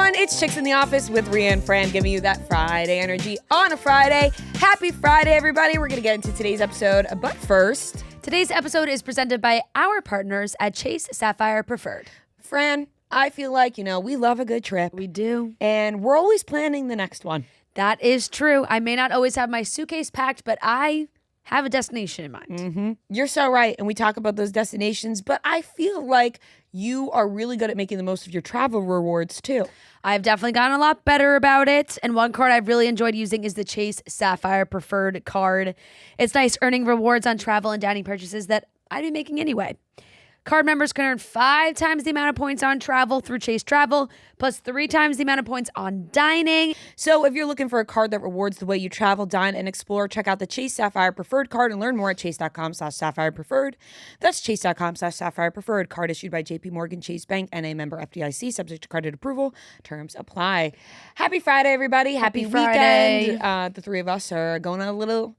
everyone. It's Chicks in the Office with Ria and Fran giving you that Friday energy on a Friday. Happy Friday, everybody. We're going to get into today's episode. But first, today's episode is presented by our partners at Chase Sapphire Preferred. Fran, I feel like, we love a good trip. We do. And we're always planning the next one. That is true. I may not always have my suitcase packed, but I have a destination in mind. Mm-hmm. You're so right. And we talk about those destinations, but I feel like you are really good at making the most of your travel rewards too. I've definitely gotten a lot better about it. And one card I've really enjoyed using is the Chase Sapphire Preferred card. It's nice earning rewards on travel and dining purchases that I'd be making anyway. Card members can earn 5 times the amount of points on travel through Chase Travel, plus 3 times the amount of points on dining. So if you're looking for a card that rewards the way you travel, dine, and explore, check out the Chase Sapphire Preferred card and learn more at chase.com/Sapphire Preferred. That's chase.com/Sapphire Preferred. Card issued by JP Morgan Chase Bank, NA member FDIC, subject to credit approval. Terms apply. Happy Friday, everybody. Happy Friday. Weekend. The three of us are going on a little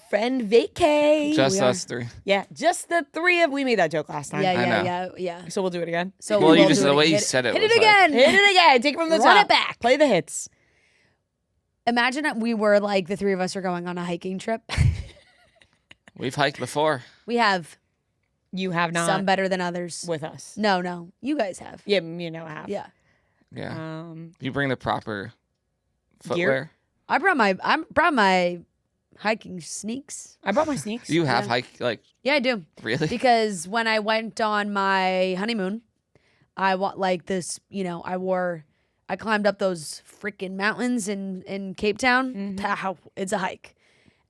friend vacay. Just us three. Yeah, just the three of. We made that joke last time. Yeah. So we'll do it again. So well, we'll you just do the it. way you Hit said it. Hit was it again. Hit it again. Take it from the top. Run it back. Play the hits. Imagine that we were like the three of us are going on a hiking trip. We've hiked before. We have. You have not. Some better than others. With us. No. You guys have. Yeah, I have. Yeah. Yeah. You bring the proper footwear. Gear? I brought my hiking sneaks. I brought my sneaks. Do you have Yeah, I do. Really? Because when I went on my honeymoon, I want like this, I climbed up those freaking mountains in Cape Town. Mm-hmm. It's a hike.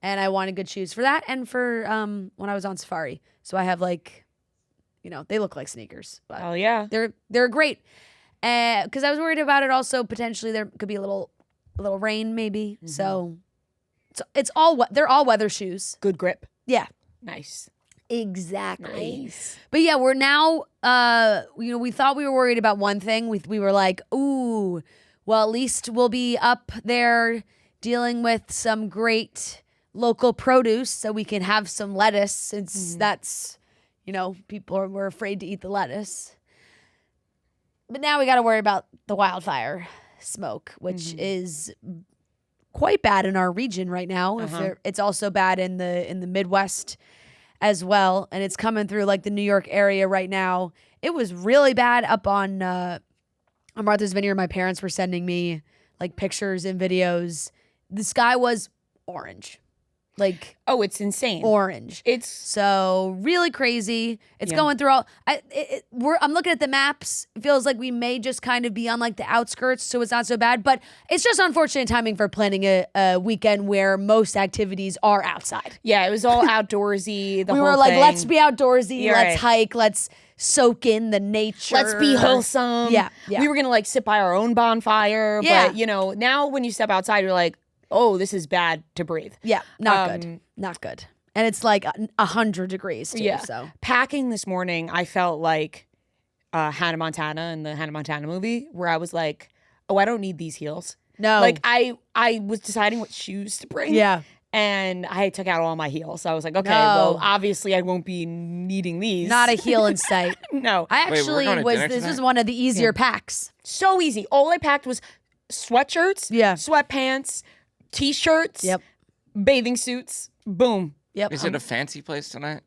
And I wanted good shoes for that and for when I was on safari. So I have they look like sneakers. But oh yeah. they're great. Because I was worried about it also potentially there could be a little rain maybe. Mm-hmm. So they're all weather shoes. Good grip. Yeah. Nice. Exactly. Nice. But yeah, we're now, we thought we were worried about one thing. We were like, ooh, well, at least we'll be up there dealing with some great local produce so we can have some lettuce since that's, people were afraid to eat the lettuce. But now we got to worry about the wildfire smoke, which is quite bad in our region right now. It's also bad in the Midwest as well, and it's coming through like the New York area right now. It was really bad up on Martha's Vineyard. My parents were sending me like pictures and videos. The sky was orange. Like, oh, it's insane. Orange. It's so really crazy. It's going through all. I'm looking at the maps. It feels like we may just kind of be on like the outskirts, so it's not so bad. But it's just unfortunate timing for planning a weekend where most activities are outside. Yeah, it was all outdoorsy. We were like, let's be outdoorsy. You're let's right. hike. Let's soak in the nature. Let's be wholesome. Yeah. We were gonna like sit by our own bonfire. Yeah. But now when you step outside, you're like, oh, this is bad to breathe. Yeah, not good. And it's like 100 degrees too. Yeah. So packing this morning, I felt like Hannah Montana in the Hannah Montana movie, where I was like, oh, I don't need these heels. No, like I was deciding what shoes to bring. Yeah. And I took out all my heels. So I was like, okay, well, obviously I won't be needing these. Not a heel in sight. No. I actually this was one of the easier packs. So easy. All I packed was sweatshirts, sweatpants, T-shirts, bathing suits, boom. Yep. Is it a fancy place tonight?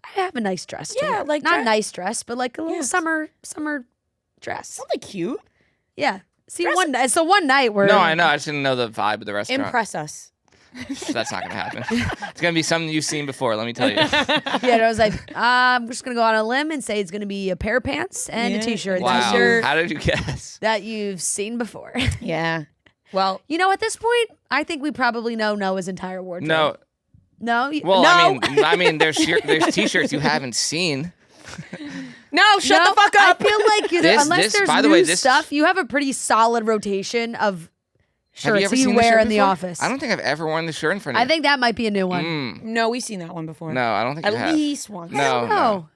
I have a nice dress too. Yeah, like not a nice dress, but like a little summer dress. Something cute. Yeah. See, it's the one night where No, I know. I just didn't know the vibe of the restaurant. Impress us. That's not gonna happen. It's gonna be something you've seen before. Let me tell you. Yeah, I was like, I'm just gonna go on a limb and say it's gonna be a pair of pants and a T-shirt. Wow. T-shirt How did you guess? That you've seen before. Yeah. Well, at this point, I think we probably know Noah's entire wardrobe. No. No. Well, no. I mean, there's T-shirts you haven't seen. No, shut the fuck up. I feel like unless there's by the new way, this stuff, you have a pretty solid rotation of shirts ever that you seen this wear shirt in the before? office. I don't think I've ever worn the shirt in front of you. I think that might be a new one. No, we've seen that one before. No, I don't think you have. At least once. No.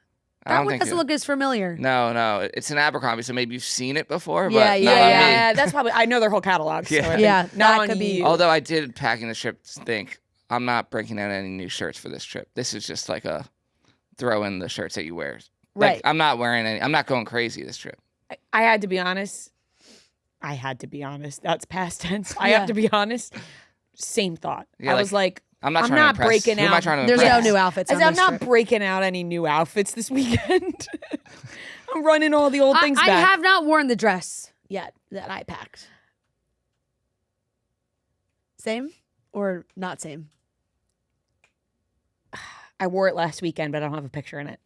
That one doesn't look as familiar. No. It's an Abercrombie, so maybe you've seen it before, but Yeah, not yeah, on Yeah, me. that's probably. I know their whole catalog. So Yeah. Yeah, not that on could be. you. Although I did, packing the trip, think I'm not breaking out any new shirts for this trip. This is just like a throw in the shirts that you wear. Like, Right. I'm not wearing any. I'm not going crazy this trip. I had to be honest. I had to be honest. That's past tense. I have to be honest. Same thought. Yeah, I was like, I'm not I'm trying not to impress. breaking Who am I out. trying to There's impress? no new outfits I on said, I'm this not trip. breaking out any new outfits this weekend. I'm running all the old things I back. have not worn the dress yet that I packed. Same or not same? I wore it last weekend, but I don't have a picture in it.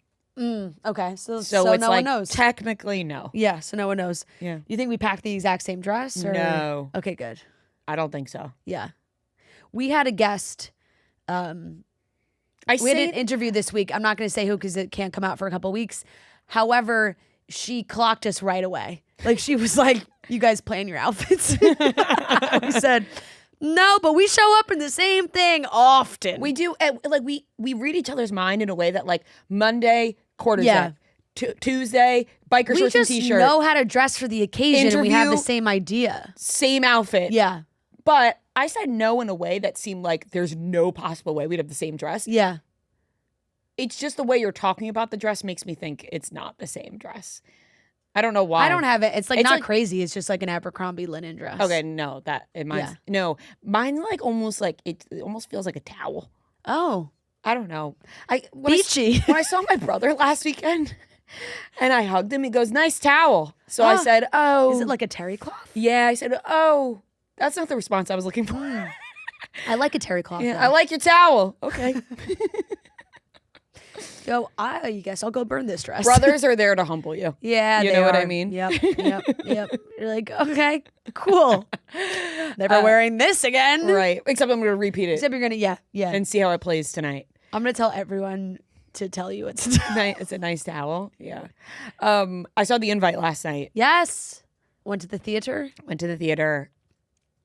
Okay, so it's no like, one knows. Technically, no. Yeah, so no one knows. Yeah. You think we packed the exact same dress? Or? No. Okay, good. I don't think so. Yeah. We had a guest. We had an interview this week. I'm not going to say who because it can't come out for a couple weeks. However, she clocked us right away. Like she was like, "You guys plan your outfits." We said, "No, but we show up in the same thing often." We do. Like we read each other's mind in a way that like Monday quarter Yeah. zip, Tuesday biker we shorts and just t-shirt, know how to dress for the occasion, and we have the Interview. same idea. same outfit. Yeah, But I said no in a way that seemed like there's no possible way we'd have the same dress. yeah. It's just the way you're talking about the dress makes me think it's not the same dress. I don't know why. I don't have it. It's like It's not like- crazy. It's just like an Abercrombie linen dress. Okay, no, mine's like almost like it almost feels like a towel. Oh, I don't know. beachy. When I saw my brother last weekend and I hugged him, he goes, "Nice towel." So I said, "Oh." Is it like a terry cloth? Yeah, I said, "Oh." That's not the response I was looking for. I like a terry cloth. Yeah, though. I like your towel. Okay. Go. I guess I'll go burn this dress. Brothers are there to humble you. Yeah, You they know what I are. mean? Yep. You're like, okay, cool. Never wearing this again. Right. Except I'm going to repeat it Except you're gonna, yeah. and see how it plays tonight. I'm gonna tell everyone to tell you it's. It's a nice towel. Yeah. I saw The Invite last night. Yes. Went to the theater. Went to the theater.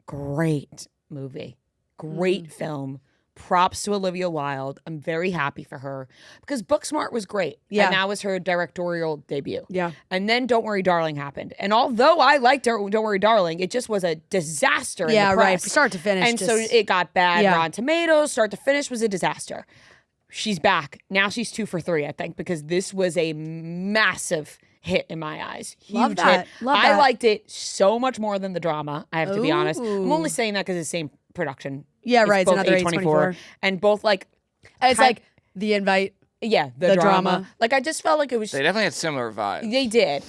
Great movie. Great film. Props to Olivia Wilde. I'm very happy for her because Booksmart was great. Yeah. And that was her directorial debut. Yeah. And then Don't Worry Darling happened. And although I liked Don't Worry Darling, it just was a disaster in Yeah. the Right. press. From start to finish. And so it got bad. Yeah. Rotten Tomatoes, start to finish, was a disaster. She's back. Now she's 2 for 3, I think, because this was a massive hit in my eyes. Huge Love that. hit. Love I that. liked it so much more than the drama, I have to be honest. I'm Ooh. only saying that because it's the same production. Yeah, right. It's both another A24. A24. And both like, It's kind- like the invite. yeah, the drama. drama. Like I just felt like it was, They definitely had similar vibes. they did.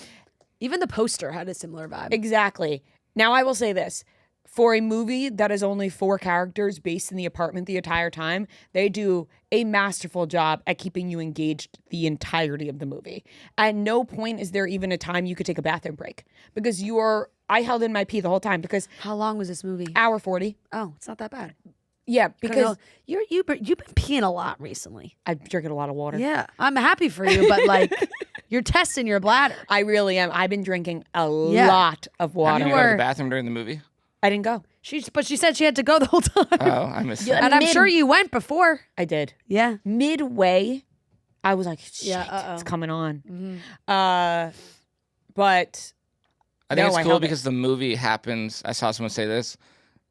Even the poster had a similar vibe. Exactly. Now I will say this. For a movie that is only 4 characters based in the apartment the entire time, they do a masterful job at keeping you engaged the entirety of the movie. At no point is there even a time you could take a bathroom break because I held in my pee the whole time because How long was this movie? hour 40. Oh, it's not that bad. Yeah, Because because you've been peeing a lot recently. I'm drinking a lot of water. Yeah, I'm happy for you, but like you're testing your bladder. I really am. I've been drinking a Yeah. lot of Have water. you go to were- the bathroom during the movie? I didn't go. But she said she had to go the whole time. Oh, I missed Yeah, that. And I'm sure you went before. I did. Yeah. Midway, I was like, shit, Yeah, it's coming on. Mm-hmm. But I think No, it's I cool held it. because the movie happens. I saw someone say this.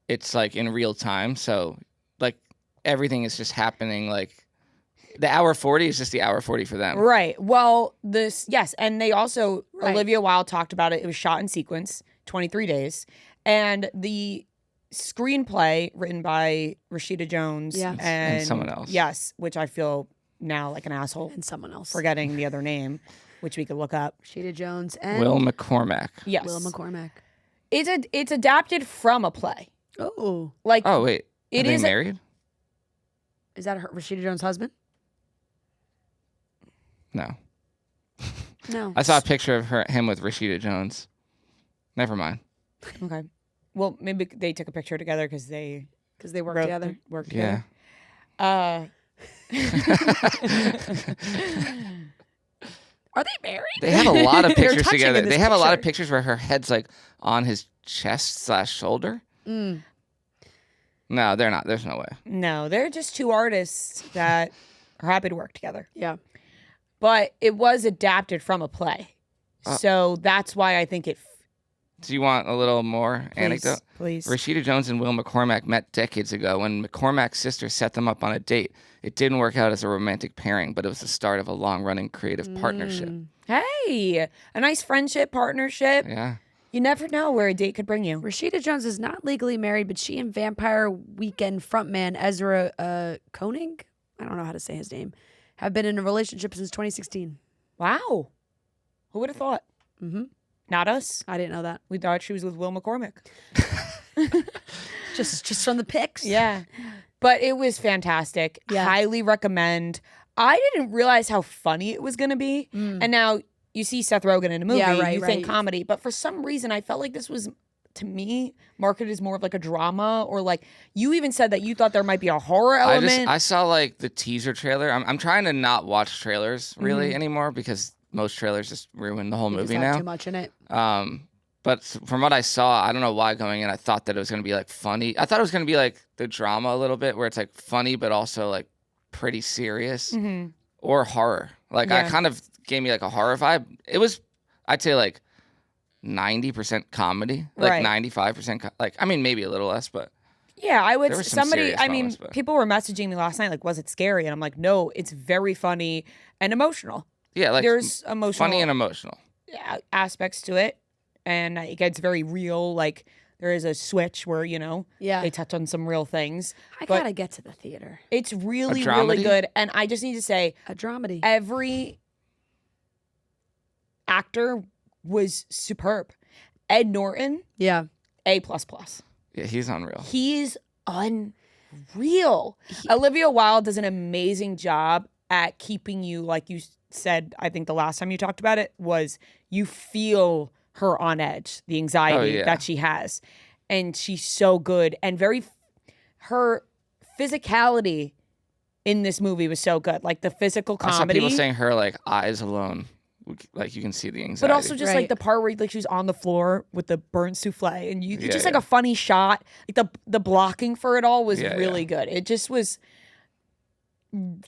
It's like in real time, so like everything is just happening. Like the hour 40 is just the hour 40 for them. right. Well, yes, and they also Right. Olivia Wilde talked about it. It was shot in sequence, 23 days, and the screenplay written by Rashida Jones Yeah. and someone else. Yes, which I feel now like an asshole And someone else. forgetting the other name, which we could look up. Sheeta Jones and Will McCormack. Yes, Will McCormack. it's adapted from a play. Oh. Like Oh wait, It are they is a- married? Is that Rashida Jones' husband? No, No. I saw a picture of him with Rashida Jones. Never mind. okay. Well, maybe they took a picture together because they Because they work wrote- together. Worked Yeah. together. Are they married? They have a lot of They're pictures touching together. in this They have a lot of picture. pictures where her head's like on his chest / shoulder. Mm. No, they're not. There's no way. No, they're just 2 artists that are happy to work together. Yeah. But it was adapted from a play. So that's why I think it. Do you want a little more anecdote? Please. Rashida Jones and Will McCormack met decades ago when McCormack's sister set them up on a date. It didn't work out as a romantic pairing, but it was the start of a long-running creative partnership. Mm. Hey, a nice friendship, partnership. Yeah. You never know where a date could bring you. Rashida Jones is not legally married, but she and Vampire Weekend frontman Ezra Koenig, I don't know how to say his name, have been in a relationship since 2016. Wow. Who would have thought? Mm-hmm. Not us. I didn't know that. We thought she was with Will McCormick. Just from the pics. Yeah. But it was fantastic. Yeah. Highly recommend. I didn't realize how funny it was going to be. And now you see Seth Rogen in a movie, you think comedy. But for some reason, I felt like this was, to me, marketed as more of like a drama, or like you even said that you thought there might be a horror element. I saw like the teaser trailer. I'm trying to not watch trailers really anymore because most trailers just ruin the whole movie now. Too much in it. But from what I saw, I don't know why going in, I thought that it was going to be like funny. I thought it was going to be like the drama a little bit, where it's like funny but also like pretty serious, or horror. Like I kind of gave me like a horror vibe. It was, I'd say like 90% comedy, like 95%. Like I mean, maybe a little less, but yeah, I would. there were some serious moments, but people were messaging me last night like, "Was it scary?" And I'm like, "No, it's very funny and emotional." yeah, like There's emotional, funny and emotional. aspects to it, and it gets very real. Like there is a switch where they touch on some real things. I but gotta get to the theater. It's really, A really dramedy? good, and I just need to say, A dramedy. every actor was superb. Ed Norton, Yeah. A++. Yeah, he's unreal. He's unreal. Olivia Wilde does an amazing job at keeping you, like you said, I think the last time you talked about it, was you feel her on edge, the anxiety that she has. And she's so good. And her physicality in this movie was so good. Like the physical I saw comedy. people saying her like eyes alone, like you can see the anxiety. But also just like the part where like she was on the floor with the burnt souffle, and it's just like a funny shot. Like the blocking for it all was really good. It just was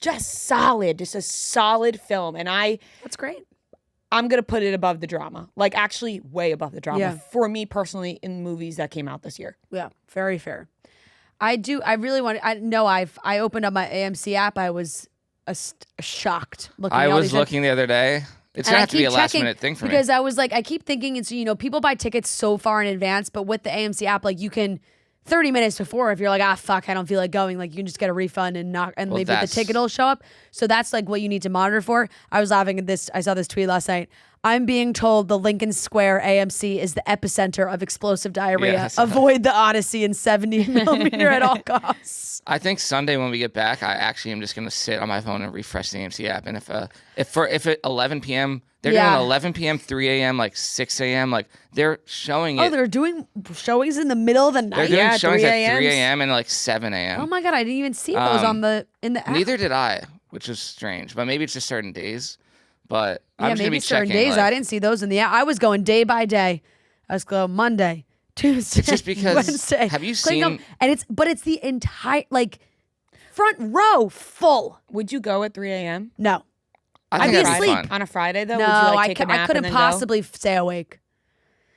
just solid, just a solid film. And That's great. I'm gonna put it above the drama, like actually way above the drama Yeah. for me personally in movies that came out this year. Yeah, very fair. I really want. I opened up my AMC app. I was shocked looking. I at all was these looking the other day. It's And gonna I have to be keep a last checking minute thing for me. because I was like, I keep thinking it's people buy tickets so far in advance, but with the AMC app, like you can 30 minutes before, if you're like, fuck, I don't feel like going, like you can just get a refund and maybe the ticket will show up. So that's like what you need to monitor for. I was laughing at this. I saw this tweet last night. I'm being told the Lincoln Square AMC is the epicenter of explosive diarrhea. Yes. Avoid the Odyssey in 70 millimeter at all costs. I think Sunday when we get back, I actually am just gonna sit on my phone and refresh the AMC app. And if at 11 p.m. they're doing 11 p.m., 3 a.m., like 6 a.m., like they're showing it. Oh, they're doing showings in the middle of the night. They're doing showings 3 at 3 a.m.s. a.m. and like 7 a.m. Oh my god, I didn't even see those in the app. Neither did I, which is strange. But maybe it's just certain days. But Yeah, I'm just gonna maybe be certain checking. days. like- I didn't see those in the app. I was going day by day. I was going Monday, Tuesday, It's just because- Wednesday. have you clicking seen- and it's the entire like front row full. Would you go at 3 a.m.? No, I I'd think be that'd asleep. fun. On a Friday though? no, Would you like I take a nap couldn't and then go? possibly stay awake.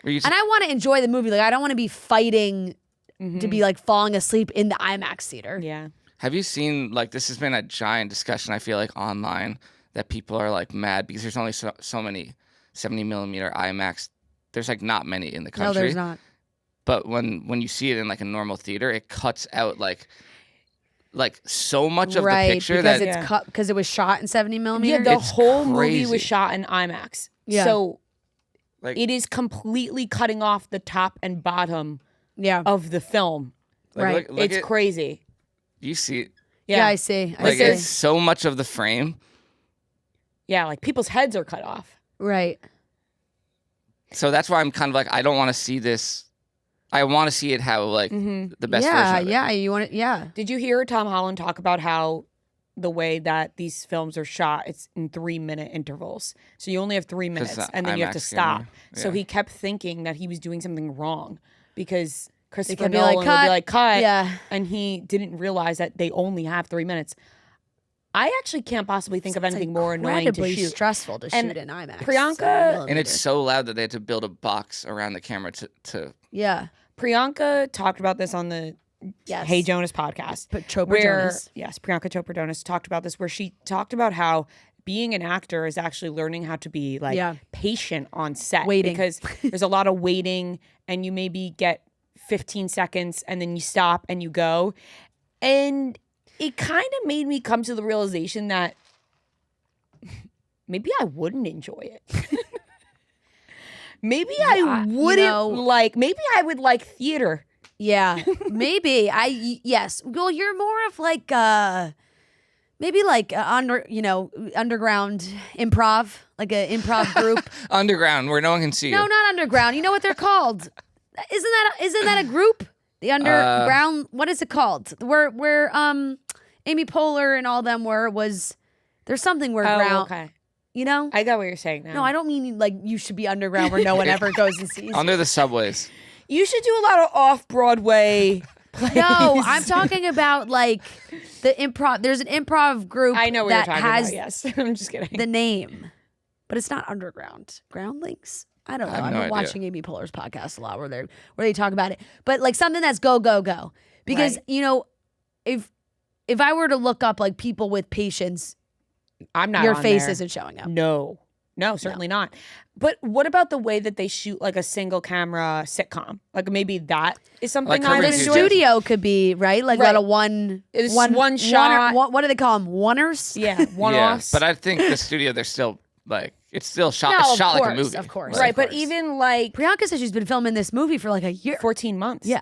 Were you And I want to enjoy the movie. Like I don't want to be fighting to be like falling asleep in the IMAX theater. Yeah. Have you seen, like, this has been a giant discussion, I feel like, online, that people are, like, mad because there's only so many 70 millimeter IMAX. There's, like, not many in the country. No, there's not. But when you see it in, like, a normal theater, it cuts out, like so much of the picture because that... it's cut because it was shot in 70 Yeah, millimeter. the It's whole movie was crazy. shot in IMAX. Yeah. So like, it is completely cutting off the top and bottom yeah, of the film. like, right. Look It's at, crazy. you see it. yeah. I see. I Like, see. it's so much of the frame. Yeah, like people's heads are cut off. Right. So that's why I'm kind of like, I don't want to see this. I want to see it how, like, the best version of it. Yeah, you want it. Yeah. Did you hear Tom Holland talk about how the way that these films are shot, it's in 3-minute intervals. So you only have 3 minutes the and then you have to IMAX stop. camera. So Yeah. he kept thinking that he was doing something wrong because Christopher could be Nolan like, would be "Cut." like, cut. Yeah. And he didn't realize that they only have 3 minutes. I actually can't possibly think of It's anything more annoying to incredibly shoot. stressful to And shoot in IMAX. Priyanka- 70 millimeter. And it's so loud that they had to build a box around the camera to yeah. Priyanka talked about this on the Yes. Hey Jonas podcast. But Chopra where Jonas. yes, Priyanka Chopra Jonas talked about this, where she talked about how being an actor is actually learning how to be like patient on set. Waiting. Because there's a lot of waiting and you maybe get 15 seconds and then you stop and you go. And it kind of made me come to the realization that maybe I wouldn't enjoy it. Maybe I wouldn't maybe I would like theater. Yeah, maybe. Yes. Well, you're more of like maybe like underground improv, like an improv group. Underground, where no one can see you. No, not underground. You know what they're called? Isn't that a group? The underground. What is it called? Where Amy Poehler and all them was. There's something where ground. Okay. You know? I got what you're saying now. No, I don't mean like you should be underground where no one ever goes and sees. Under the subways. You should do a lot of off-Broadway plays. No, I'm talking about like the improv. There's an improv group I know what that you're talking has about, yes. I'm just kidding. the name, but it's not underground. Groundlings? I don't know. I have I've no been idea. watching Amy Poehler's podcast a lot where they talk about it. But like something that's go, go, go. Because, Right. If I were to look up like people with patience, I'm not your on face there. isn't showing up. No, certainly not. But what about the way that they shoot like a single camera sitcom? Like maybe that is something Like I Curb would Your The enjoy. Enthusiasm. studio could be, right? Like Right. a one shot. What do they call them? Oneers? Yeah, one-offs. Yeah, but I think the studio, they're still like, it's still shot, No, it's of shot like a course, movie. of course. right, of but course. even like Priyanka says she's been filming this movie for like a year. 14 months. Yeah.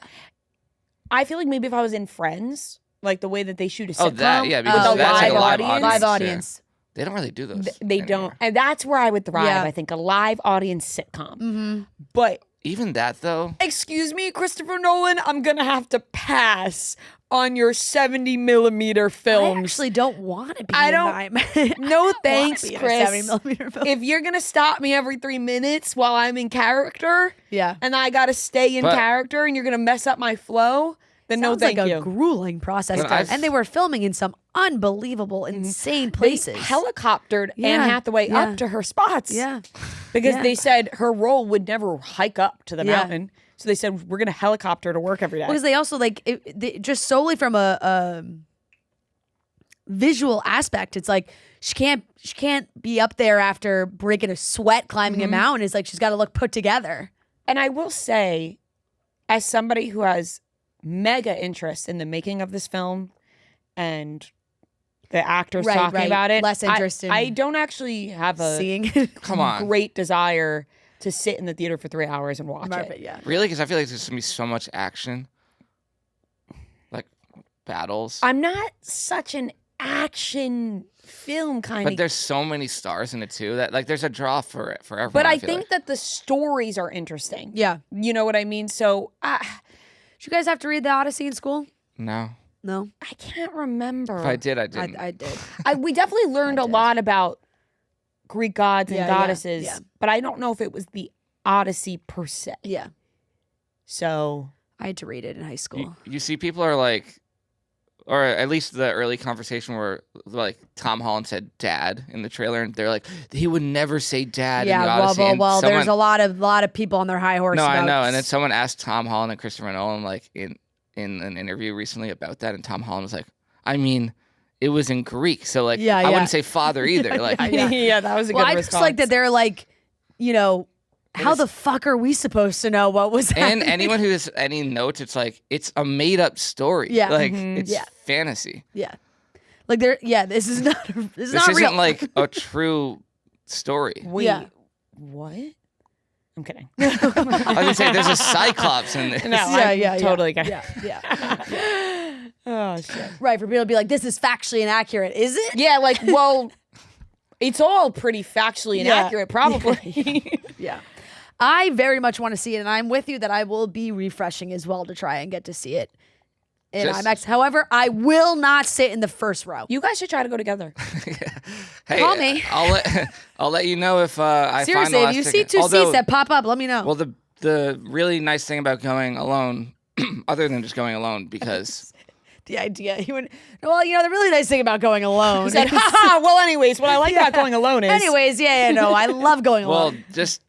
I feel like maybe if I was in Friends, like the way that they shoot a Oh, sitcom that, yeah, with because a that's like a live live audience. Live yeah. audience. They don't really do those. They anymore. don't. And that's where I would thrive, Yeah. I think, a live audience sitcom. Mm-hmm. But Even that, though. excuse me, Christopher Nolan, I'm going to have to pass on your 70 millimeter I films. actually don't want to be I in don't- my No thanks, be in a Chris. 70mm film. If you're going to stop me every 3 minutes while I'm in character Yeah. and I got to stay in But- character and you're going to mess up my flow, then no Sounds thank like you. a grueling process. But I've- And they were filming in some unbelievable, insane They places. helicoptered Yeah, Anne Hathaway yeah. up to her spots. Yeah. Because Yeah. they said her role would never hike up to the Yeah. mountain. So they said, we're going to helicopter to work every day. Because they also like just solely from a visual aspect, it's like she can't be up there after breaking a sweat climbing a mountain. It's like she's got to look put together. And I will say, as somebody who has mega interest in the making of this film and the actors Right, talking right. about it, Less interest in I don't actually have a Seeing it. Come on. great desire to sit in the theater for 3 hours and watch Marvin, it. yeah. Really? Because I feel like there's going to be so much action. Like, battles. I'm not such an action film kind But of. there's so many stars in it, too, that, like, there's a draw for it, for everyone. But I feel think like. that the stories are interesting. Yeah. You know what I mean? So Did you guys have to read the Odyssey in school? No. No. I can't remember. If I did, I didn't. I did. We definitely learned a did. lot about Greek gods and Yeah, goddesses, yeah. but I don't know if it was the Odyssey per se. Yeah. So I had to read it in high school. You see, people are like, or at least the early conversation where like Tom Holland said "dad" in the trailer, and they're like, he would never say "dad" in the Odyssey. And there's someone- a lot of people on their high horse. No, I about know. And then someone asked Tom Holland and Christopher Nolan like in an interview recently about that, and Tom Holland was like, I mean, it was in Greek, so like Yeah, I yeah. wouldn't say father either. Like yeah, that was a well, good I response. just like that they're like, how the fuck are we supposed to know what was and happening? anyone who has any notes, it's like it's a made up story. Yeah. Like Mhm. it's Yeah. fantasy. Yeah. Like this is not This not isn't real. like a true story. Wait, Yeah. what? I'm kidding. I was gonna say there's a cyclops in this. No, I'm totally kidding. yeah. Oh shit. Right, for people to be like, this is factually inaccurate. Is it? Yeah, like, well, it's all pretty factually Yeah. inaccurate, probably. Yeah. I very much want to see it, and I'm with you that I will be refreshing as well to try and get to see it in Just- IMAX. However, I will not sit in the first row. You guys should try to go together. Hey, Call me. I'll let you know if I Seriously, find the if last you see ticket. two Although, seats that pop up, let me know. well, the really nice thing about going alone, other than just going alone, because The idea. The really nice thing about going alone. He said, ha ha. Well, anyways, what I like about going alone is. Anyways, no, I love going well, alone. just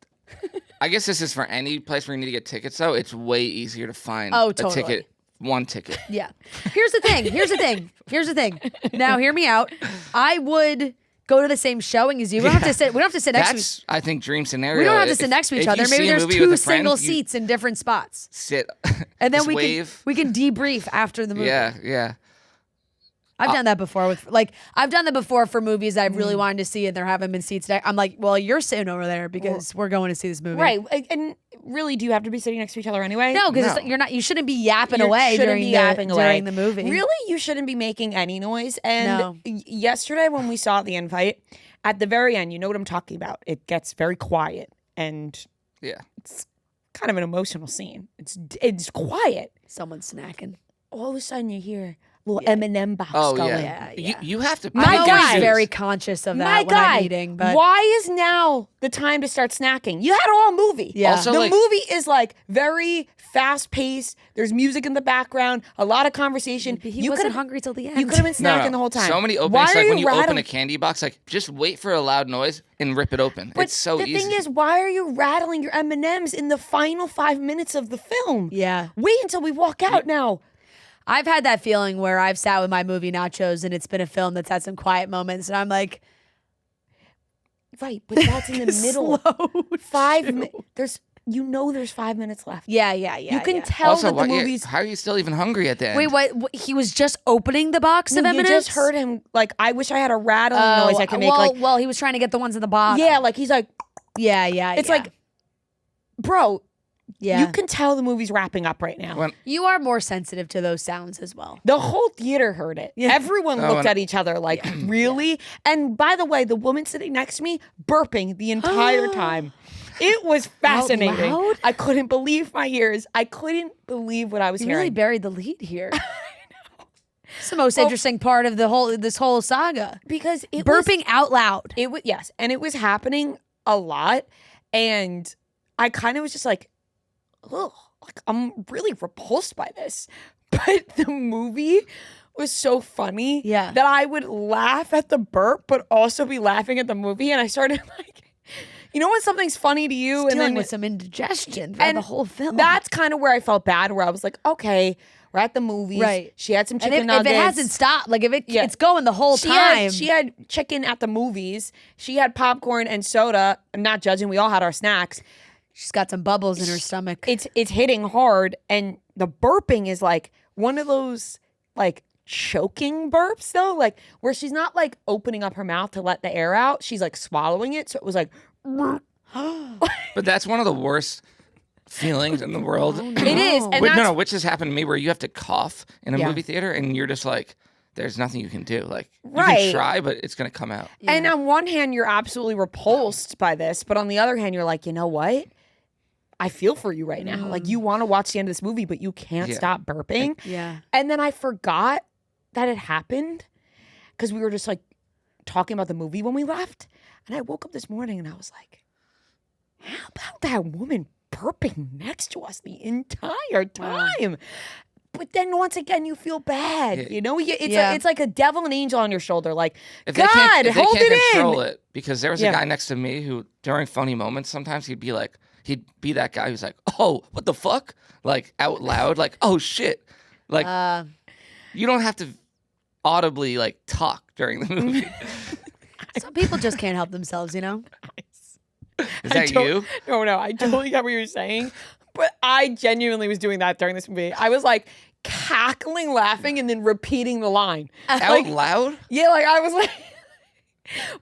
I guess this is for any place where you need to get tickets. Though it's way easier to find Oh, a totally. ticket, one ticket. Yeah. Here's the thing. Now, hear me out. I would go to the same showing as you. We don't have to sit. We don't have to sit next to each. That's, I think, dream scenario. We don't have to sit next to each If other. you Maybe see a there's movie with two a friend, single you seats in different spots, sit, and then just we wave. can debrief after the movie. Yeah. I've done that before I've done that before for movies I've really wanted to see and there haven't been seats next. I'm like, well, you're sitting over there because we're going to see this movie. Right. And really, do you have to be sitting next to each other anyway? No, because you're not. You shouldn't be yapping You away shouldn't during be the yapping away. during the movie. Really, you shouldn't be making any noise. And No. Yesterday when we saw the invite, at the very end, you know what I'm talking about. It gets very quiet and Yeah. it's kind of an emotional scene. It's quiet. Someone's snacking. All of a sudden you hear a little M&M box Oh, going. yeah. Yeah. You have to. My I'm pick and always guy. choose. very conscious of My that when guy, I'm eating. But why is now the time to start snacking? You had all movie. Yeah. Also, the like- movie is like very fast paced. There's music in the background, a lot of conversation. he you wasn't could've- hungry till the end. You could have been No, snacking the whole time. So many Why openings. are Like you when you open rattling? a candy box, like just wait for a loud noise and rip it open. But it's so the easy. thing is, why are you rattling your M&Ms in the final 5 minutes of the film? Yeah. Wait until we walk out now. I've had that feeling where I've sat with my movie nachos and it's been a film that's had some quiet moments and I'm like, Right, but that's in the middle. slow 5 minutes. There's 5 minutes left. Yeah. You can yeah. tell also, that the yeah, movie's. how are you still even hungry at the end? Wait, what? He was just opening the box of Well, you M&Ms? just heard him like, I wish I had a rattling noise I could make. Well, he was trying to get the ones in the box. Yeah, like he's like, Yeah. it's like, bro, yeah. you can tell the movie's wrapping up right now. When- You are more sensitive to those sounds as well. The whole theater heard it. Yeah. Everyone Oh, looked and- at each other like, really? And by the way, the woman sitting next to me burping the entire time. It was fascinating. loud? I couldn't believe my ears. I couldn't believe what I was You hearing. really buried the lead here. It's the most interesting part of this whole saga. Because it was Burping out loud. It was yes, and it was happening a lot, and I kind of was just like, oh, like I'm really repulsed by this. But the movie was so funny Yeah. that I would laugh at the burp, but also be laughing at the movie, and I started like, you know when something's funny to you, and Dealing then with some indigestion throughout the whole film. That's kind of where I felt bad, where I was like, okay, we're at the movies, Right. She had some and chicken if nuggets. it hasn't stopped, like if Yeah. it's going the whole time. She had chicken at the movies. She had popcorn and soda. I'm not judging. We all had our snacks. She's got some bubbles in her stomach. It's hitting hard, and the burping is like one of those like choking burps though, like where she's not like opening up her mouth to let the air out. She's like swallowing it. So it was like, But that's one of the worst feelings in the world. it is. And Wait, that's, no, which has happened to me where you have to cough in a Yeah. movie theater and you're just like, there's nothing you can do. Like, you Right. can try, but it's going to come out. And on one hand, you're absolutely repulsed by this, but on the other hand, you're like, you know what? I feel for you right now. Like you want to watch the end of this movie, but you can't Yeah. stop burping. Yeah. And then I forgot that it happened because we were just like talking about the movie when we left. And I woke up this morning and I was like, how about that woman burping next to us the entire time? But then once again, you feel bad. Yeah. You know, Yeah. it's like a devil and angel on your shoulder. Like, If God, if they hold can't it control in. it, because there was Yeah. a guy next to me who, during funny moments, sometimes he'd be that guy who's like, oh, what the fuck? Like out loud, like, oh shit. Like, you don't have to audibly like talk during the movie. Some people just can't help themselves, you know? Is that you? No, I totally get what you're saying. But I genuinely was doing that during this movie. I was like cackling, laughing, and then repeating the line. Out loud? Yeah, like I was like,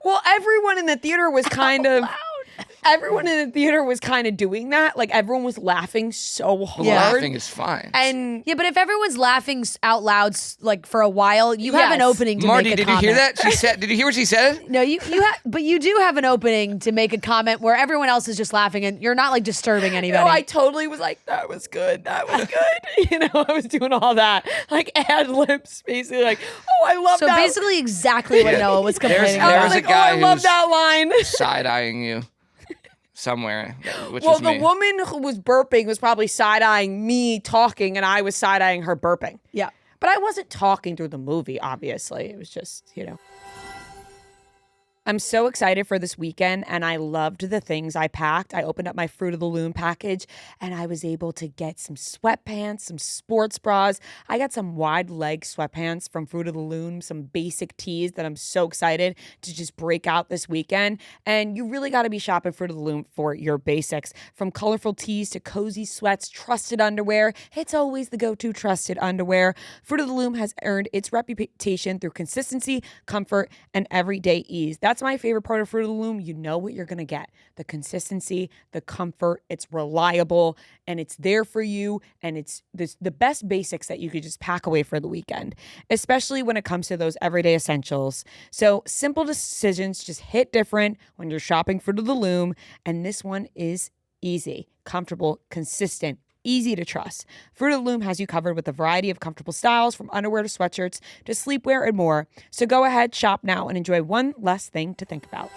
well, everyone in the theater was kind of. Everyone in the theater was kind of doing that. Like everyone was laughing so hard. Laughing is fine. And Yeah, but if everyone's laughing out loud like for a while, you have an Yes. opening to Marty, make a did comment. you hear that? She said. Did you hear what she said? No, but you do have an opening to make a comment where everyone else is just laughing and you're not like disturbing anybody. no, I totally was like, that was good. That was good. You know, I was doing all that. Like ad libs, basically like, oh, I love so that. basically exactly what Yeah. Noah was complaining I There was was a like, guy oh, I love who's- that line. Side eyeing you somewhere, which Well, was the me. woman who was burping was probably side-eyeing me talking, and I was side-eyeing her burping. Yeah. But, But I wasn't talking through the movie, obviously. It was just, you know. Yeah. But I wasn't talking through the movie, obviously. It was just, you know. But I wasn't talking through the movie, obviously. It was just, you know. But I wasn't talking through the movie, obviously. It was just, you know. I'm so excited for this weekend, and I loved the things I packed. I opened up my Fruit of the Loom package, and I was able to get some sweatpants, some sports bras. I got some wide leg sweatpants from Fruit of the Loom, some basic tees that I'm so excited to just break out this weekend. And you really got to be shopping Fruit of the Loom for your basics. From colorful tees to cozy sweats, trusted underwear. It's always the go-to trusted underwear. Fruit of the Loom has earned its reputation through consistency, comfort, and everyday ease. That's my favorite part of Fruit of the Loom. You know what you're going to get. The consistency, the comfort, it's reliable, and it's there for you, and it's the best basics that you could just pack away for the weekend, especially when it comes to those everyday essentials. So simple decisions just hit different when you're shopping Fruit of the Loom, and this one is easy, comfortable, consistent, easy to trust. Fruit of the Loom has you covered with a variety of comfortable styles, from underwear to sweatshirts to sleepwear and more. So go ahead, shop now, and enjoy one less thing to think about.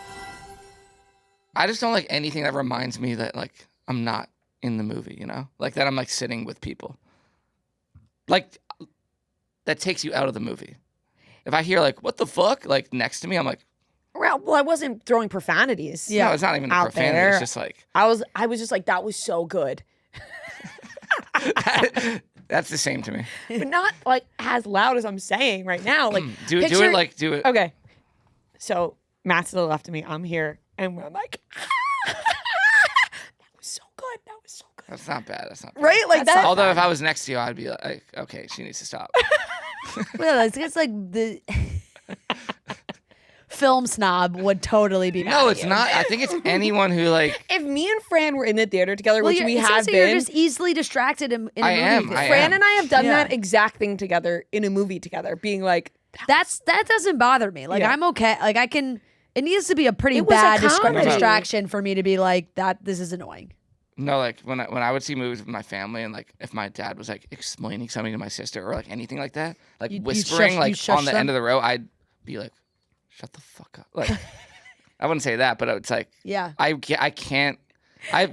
I just don't like anything that reminds me that like I'm not in the movie, you know? Like that I'm like sitting with people. Like that takes you out of the movie. If I hear like, what the fuck? Like next to me, I'm like, Well, I wasn't throwing profanities. no, it's not even a out profanity. there. It's just like I was just like, that was so good. that's the same to me. But not like as loud as I'm saying right now. Like Do it do it. Okay. So Matt's to the left of me. I'm here, and I'm like, that was so good. That was so good. That's not bad. That's not bad. Right? Like that. Although if I was next to you, I'd be like, okay, she needs to stop. Well, it's like the film snob would totally be mad No, at it's you. not. I think it's anyone who like. If me and Fran were in the theater together, Well, which we it have sounds like been, you're just easily distracted in a I movie am, theater. I Fran and I have done Yeah. that exact thing together in a movie together, being like, That doesn't bother me. Like Yeah. I'm okay. Like I can. It needs to be a pretty It was a bad comedy. distraction for me to be like that. This is annoying. No, like when I would see movies with my family, and like if my dad was like explaining something to my sister or like anything like that, like You'd whispering shush- like you'd shush on the them? end of the row, I'd be like, shut the fuck up. Like I wouldn't say that, but it's like Yeah. I can't.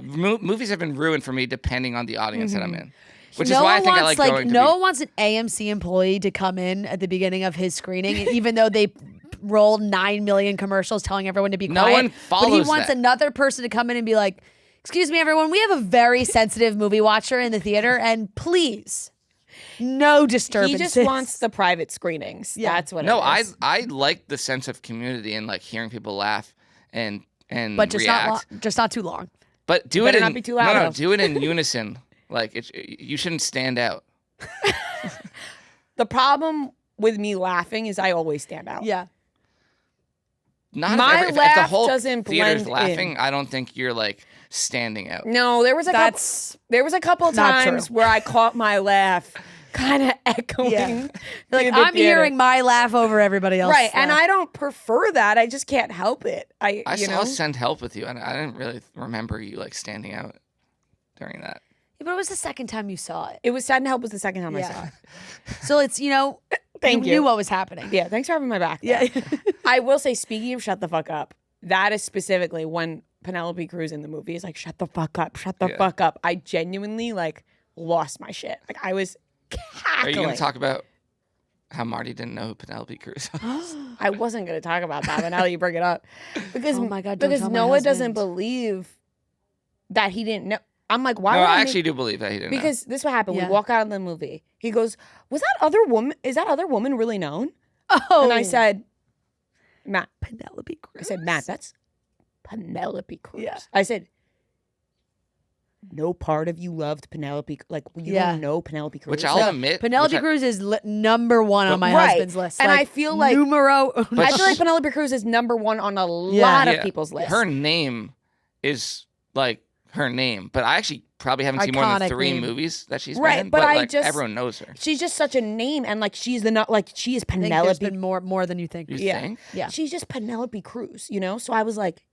Movies have been ruined for me depending on the audience that I'm in, which is why I think I like going to no be. one wants an AMC employee to come in at the beginning of his screening, even though they roll 9 million commercials telling everyone to be No quiet. one But he follows wants that. another person to come in and be like, "Excuse me, everyone. We have a very sensitive movie watcher in the theater, and please, no disturbances." he just wants the private screenings. Yeah. That's what No, it is. I like the sense of community and like hearing people laugh and but just react. not too long. But do it Better in not be too loud, no, though. do it in unison. Like you shouldn't stand out. The problem with me laughing is I always stand out. Yeah. Not My if the laugh whole doesn't theater's blend laughing. in. I don't think you're like standing out. No, there was a couple of not times true. where I caught my laugh kind of echoing. Yeah. Like through the I'm theater. hearing my laugh over everybody else. Right, and I don't prefer that. I just can't help it. I you saw know? Send Help with you, and I didn't really remember you like standing out during that. Yeah, but it was the second time you saw it. It was Sad and Help was the second time I Yeah. saw it. So it's, Thank you you. knew what was happening. Yeah, thanks for having my back. Yeah. I will say, speaking of shut the fuck up, that is specifically when Penelope Cruz in the movie is like, shut the fuck up, shut the Yeah. fuck up. I genuinely like lost my shit. Like I was Are cackling. you going to talk about how Marty didn't know who Penelope Cruz was? I wasn't going to talk about that, but now that you bring it up, because Oh my God, don't because tell my Noah doesn't husband. believe that he didn't know. I'm like, why No, would I I actually do believe that he didn't know. because this is what happened. Yeah. We walk out of the movie. He goes, "Was that other woman? Is that other woman really known?" Oh. And I said, "Matt." Penelope Cruz. I said, "Matt, that's Penelope Cruz." Yeah. I said, "No part of you loved Penelope. Like you Yeah. don't know Penelope Cruz." Which I'll Like, admit. Penelope which I- Cruz is number one on my Right. husband's list. And I feel like- numero. I feel like Penelope Cruz is number one on a lot Yeah. of people's lists. Her name is like her name, but I actually probably haven't seen more Iconic than 3 name. movies that she's Right, been in. but I like just- everyone knows her. She's just such a name, and like she's she is I think there's Penelope. been more than you think. You Yeah. think? Yeah. She's just Penelope Cruz, you know? So I was like,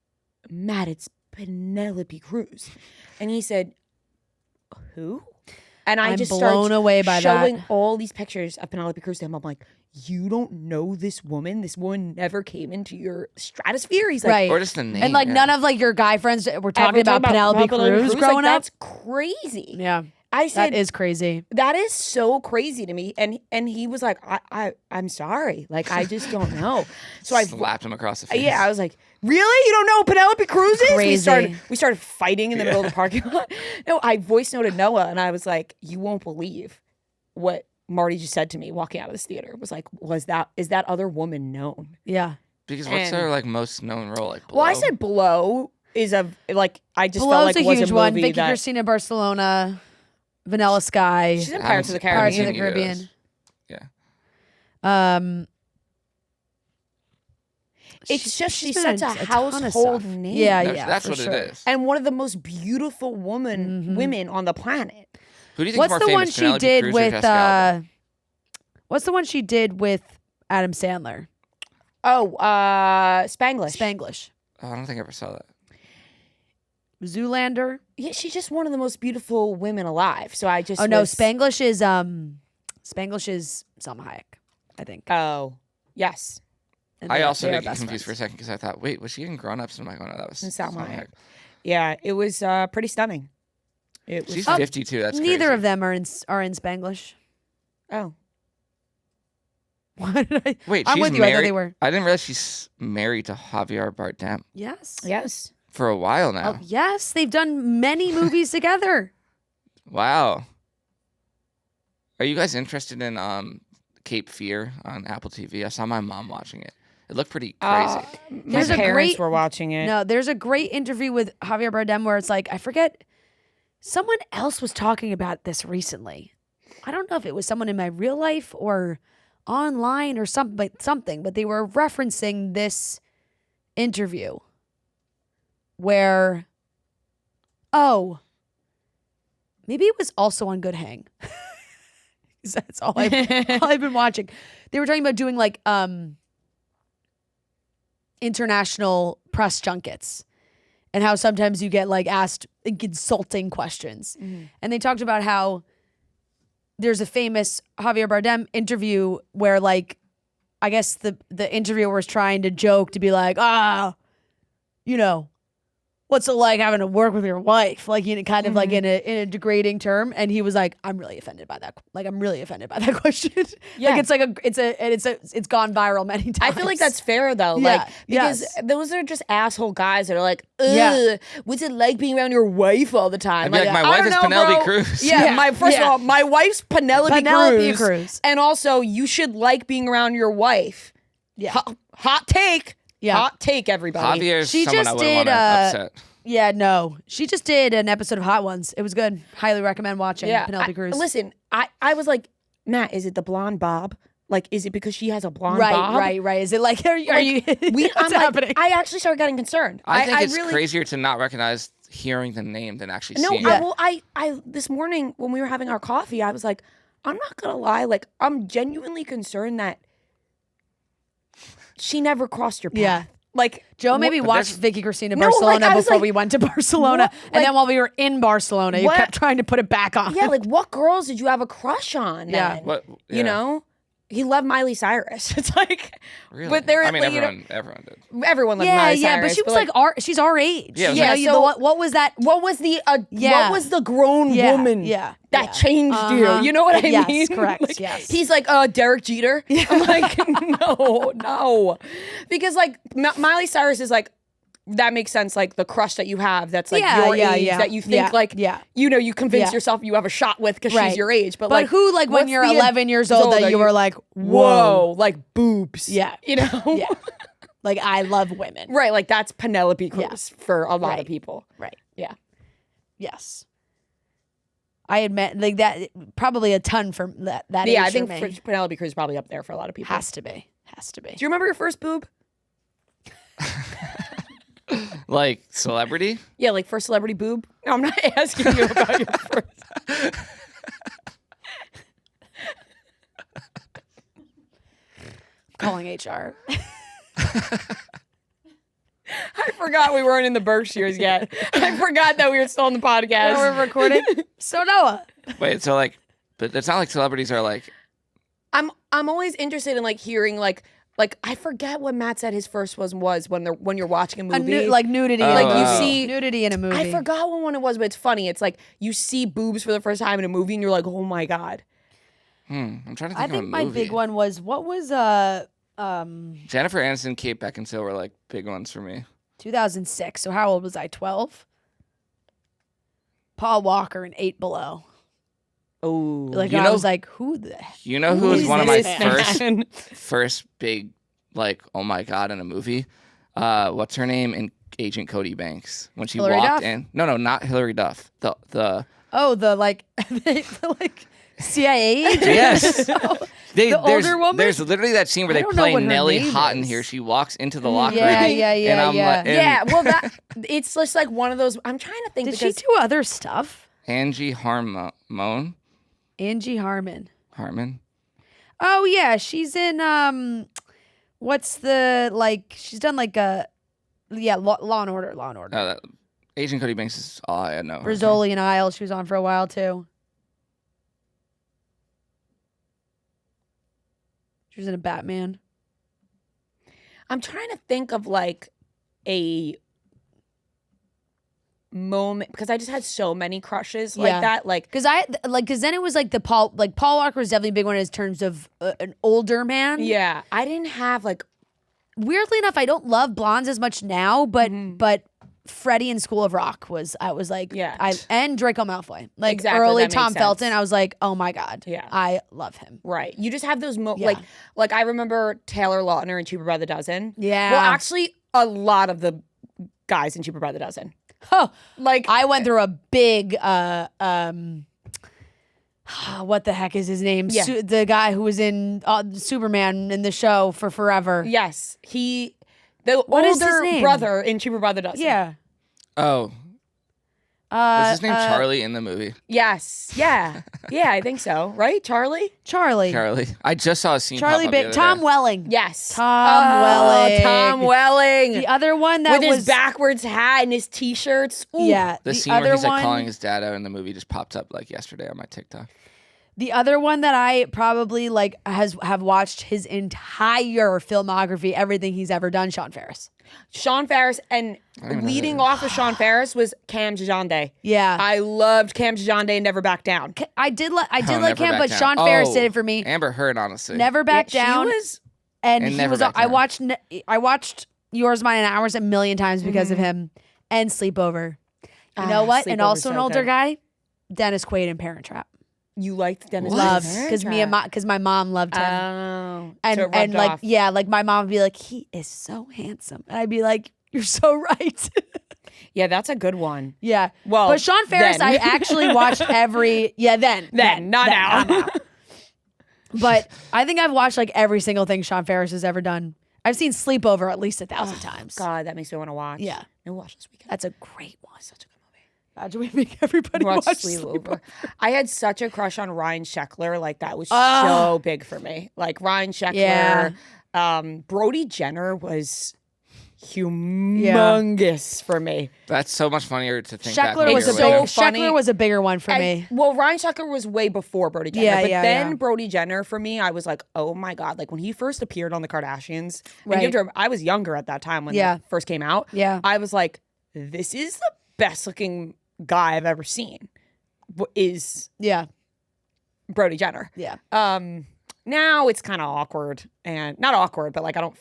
Matt, it's Penelope Cruz. And he said, who? And I I'm just blown started away by showing that. all these pictures of Penelope Cruz to him. I'm like, you don't know this woman? This woman never came into your stratosphere? He's like, Right. Or just the name. And like yeah. none of like your guy friends were talking "Everyone about Penelope Cruz Like, growing up. That's crazy. Yeah. I said That is crazy. that is so crazy to me. And he was like, I'm sorry. Like, I just don't know. So I slapped him across the face. Yeah, I was like, really? You don't know who Penelope Cruz is? Crazy. We started fighting in the middle of the parking lot. No, I voice noted Noah, and I was like, you won't believe what Marty just said to me walking out of this theater. Was like, is that other woman known? Yeah. Because what's And- their like most known role? Like Blow? Well, I said Blow is I just Blow's felt like a it was huge a one. movie Vicky that Cristina Barcelona, Vanilla Sky, she's in I Pirates of the haven't Pirates Caribbean. of the seen either of Caribbean. those. It's just she's been in such a ton of household stuff. name. Yeah, That's for what sure. it is. And one of the most beautiful women on the planet. Who do you think What's more the one famous, she Penelope did Cruz or with? Jessica Alba? What's the one she did with Adam Sandler? Oh, Spanglish. Spanglish. Oh, I don't think I ever saw that. Zoolander. Yeah, she's just one of the most beautiful women alive. So I just Oh no, was- Spanglish is Salma Hayek, I think. Oh, yes. And I they're- also they're did get best confused for a friends. second because I thought, wait, was she in Grown Ups? And I'm like, oh no, that was Salma Salma Hayek. Hayek. Yeah, it was pretty stunning. It was. She's Oh, 52. That's Neither crazy. of them are in Spanglish. Oh, What did I? Wait, I'm she's with you. married. I thought they were. I didn't realize she's married to Javier Bardem Yes. yes. for a while now. Oh, yes, they've done many movies together. Wow. Are you guys interested in Cape Fear on Apple TV? I saw my mom watching it. It looked pretty crazy. My There's a parents great- were watching it. No, there's a great interview with Javier Bardem where it's like, I forget, someone else was talking about this recently. I don't know if it was someone in my real life or online or something, but they were referencing this interview where, oh, maybe it was also on Good Hang. 'Cause that's all I've been watching. They were talking about doing like international press junkets and how sometimes you get like asked like, insulting questions. And they talked about how there's a famous Javier Bardem interview where like I guess the interviewer was trying to joke to be like, you know, what's it like having to work with your wife? Like, you know, kind of like in a degrading term. And he was like, I'm really offended by that. Like, I'm really offended by that question. Yeah. Like it's gone viral many times. I feel like that's fair though, Yeah, like because yes. those are just asshole guys that are like, ugh, Yeah. what's it like being around your wife all the time? I'd be like, my I wife don't is know, Penelope bro. Cruz. Yeah, Yeah, first yeah. of all, my wife's Penelope Penelope Cruz. Cruz. And also, you should like being around your wife. Yeah. Hot take. Yeah. Hot take, everybody. Javier's She someone I just wouldn't want did, to upset. Yeah, no. She just did an episode of Hot Ones. It was good. Highly recommend watching Penelope Cruz. Listen, I was like, Matt, is it the blonde bob? Like, is it because she has a blonde bob? Right. Is it like, are you I'm what's like, happening? I actually started getting concerned. I think it's really, crazier to not recognize hearing the name than actually No, seeing Yeah. it. I this morning when we were having our coffee, I was like, I'm not gonna lie, like I'm genuinely concerned that she never crossed your path. Yeah. Like Joe maybe But watched there's- Vicky Cristina No, like, Barcelona I was before like, we went to Barcelona. what- And like- then while we were in Barcelona, you What- kept trying to put it back on. yeah, like what girls did you have a crush on? Yeah. then? What? You yeah, know? He loved Miley Cyrus. It's like really? but they're I mean, like, you know, everyone did. everyone loved yeah, Miley yeah, Cyrus. but she was like, she's our age. Yeah, it was You know, like- you- so- what was that? what was the Yeah. what was the grown Yeah, woman yeah, that yeah. changed Uh-huh. you? You know what I Yes, mean? correct, Like, yes. He's like, Derek Jeter. I'm like, no. Because like Miley Cyrus is like, that makes sense, like the crush that you have that's like Yeah, your yeah, age yeah. that you think Yeah, like yeah. you know, you convince Yeah. yourself you have a shot with because Right. she's your age. But But like who, like, when what's you're the 11 years old, that are you were like, whoa, like boobs. Yeah. You know? Yeah. Like, I love women. Right, like that's Penelope Cruz for a lot Right. of people. Right. Yeah. Yes. I admit, like, that, probably a ton for that Yeah, age I think for me. Penelope Cruz is probably up there for a lot of people. Has to be. Do you remember your first boob? Like celebrity? Yeah, like first celebrity boob. No, I'm not asking you about your first. Calling HR. I forgot we weren't in the Berkshires yet. I forgot that we were still on the podcast. We're recording. So Noah. Wait, so like, but it's not like celebrities are like. I'm always interested in like hearing like like I forget what Matt said his first was when you're watching a movie. Like nudity. Oh, Like you wow. see nudity in a movie. I forgot what one it was, but it's funny. It's like you see boobs for the first time in a movie and you're like, oh my God. I'm trying to think I of a think my movie. big one was Jennifer Aniston, Kate Beckinsale were like big ones for me. 2006. So how old was I? 12. Paul Walker in 8 Below. Oh. Like You I know- was like, who the You know who was is one of my this man? first big, like, oh my God, in a movie? What's her name in Agent Cody Banks when she Hilary walked Duff? in? No, not Hilary Duff. The the like the like CIA agent? yes. The older woman? There's literally that scene where I they don't know play what her Nellie name Hot in is. here. She walks into the locker Yeah, room. yeah, yeah, and I'm yeah. like, and Yeah, well, that it's just like one of those. I'm trying to think Did she because do other stuff? Angie Harmon. Angie Harmon. Harmon. Oh yeah, she's in what's the like she's done like a Law and Order. Agent Cody Banks is all I know. her from. Rizzoli and Isles, she was on for a while too. She was in a Batman. I'm trying to think of like a moment because I just had so many crushes like Yeah. that. Like Cause then it was like Paul Walker was definitely a big one in terms of an older man. yeah, I didn't have like Weirdly enough, I don't love blondes as much now, but Mm-hmm. but Freddie in School of Rock I was like, Yeah. and Draco Malfoy. Like Exactly, early that makes Tom sense. Felton, I was like, oh my God. Yeah. I love him. right. You just have those Yeah. like I remember Taylor Lautner in Cheaper by the Dozen. Yeah. Well, actually, a lot of the guys in Cheaper by the Dozen. Oh, Like I went through a big what the heck is his name? Yeah. The guy who was in Superman in the show for forever. yes, the What is his older name? brother in Cheaper by the Dozen. Yeah. Oh, was his name Charlie in the movie? Yes. Yeah. Yeah, I think so. Right, Charlie. Charlie. Charlie. I just saw a scene. Charlie pop up the Big other Tom day. Welling. Yes. Tom Welling. Tom Welling. The other one that with was his backwards hat and his t-shirts. Ooh. Yeah. The scene other where he's like one, calling his dad out in the movie just popped up like yesterday on my TikTok. The other one that I probably like have watched his entire filmography, everything he's ever done, Sean Ferris. Sean Ferris, and even know leading that. off of Sean Ferris was Cam Jajande. Yeah. I loved Cam Jajande and Never Back Down. I did like Never him, Back but Down. Sean Ferris Oh, did it for me. Amber Heard, honestly. Never Back Yeah, Down. She was And And he Never was. Back I Down. watched Yours, Mine, and Ours a million times because of him, and Sleepover. You know what? And Sleepover's also an so older good. guy, Dennis Quaid in Parent Trap. You liked Dennis Loved Quaid? because my mom loved him. Oh, and so it and rubbed like off. yeah, like my mom would be like, he is so handsome, and I'd be like, you're so right. Yeah, that's a good one. Yeah. Well, but Sean Ferris, then. I actually watched every. Yeah, then, Not now. But I think I've watched like every single thing Sean Ferris has ever done. I've seen Sleepover at least 1,000 times. God, that makes me want to watch. Yeah. Maybe we'll watch this weekend. That's a great one. Such a good movie. Imagine we make everybody Watch watch Sleepover. I had such a crush on Ryan Sheckler. Like that was Ah. so big for me. Like Ryan Sheckler. Brody Jenner was humongous for me. That's so much funnier to think back. Sheckler when was you a were so bigger. later. funny. Sheckler was a bigger one for And- me. Well, Ryan Sheckler was way before Brody Jenner. Yeah, but yeah, then yeah. Brody Jenner, for me, I was like, oh my God. Like when he first appeared on The Kardashians, and Right. you have to remember, I was younger at that time when Yeah. that first came out. Yeah. I was like, this is the best looking guy I've ever seen, is Yeah. Brody Jenner. Yeah. Now it's kind of awkward, and not awkward, but like I don't.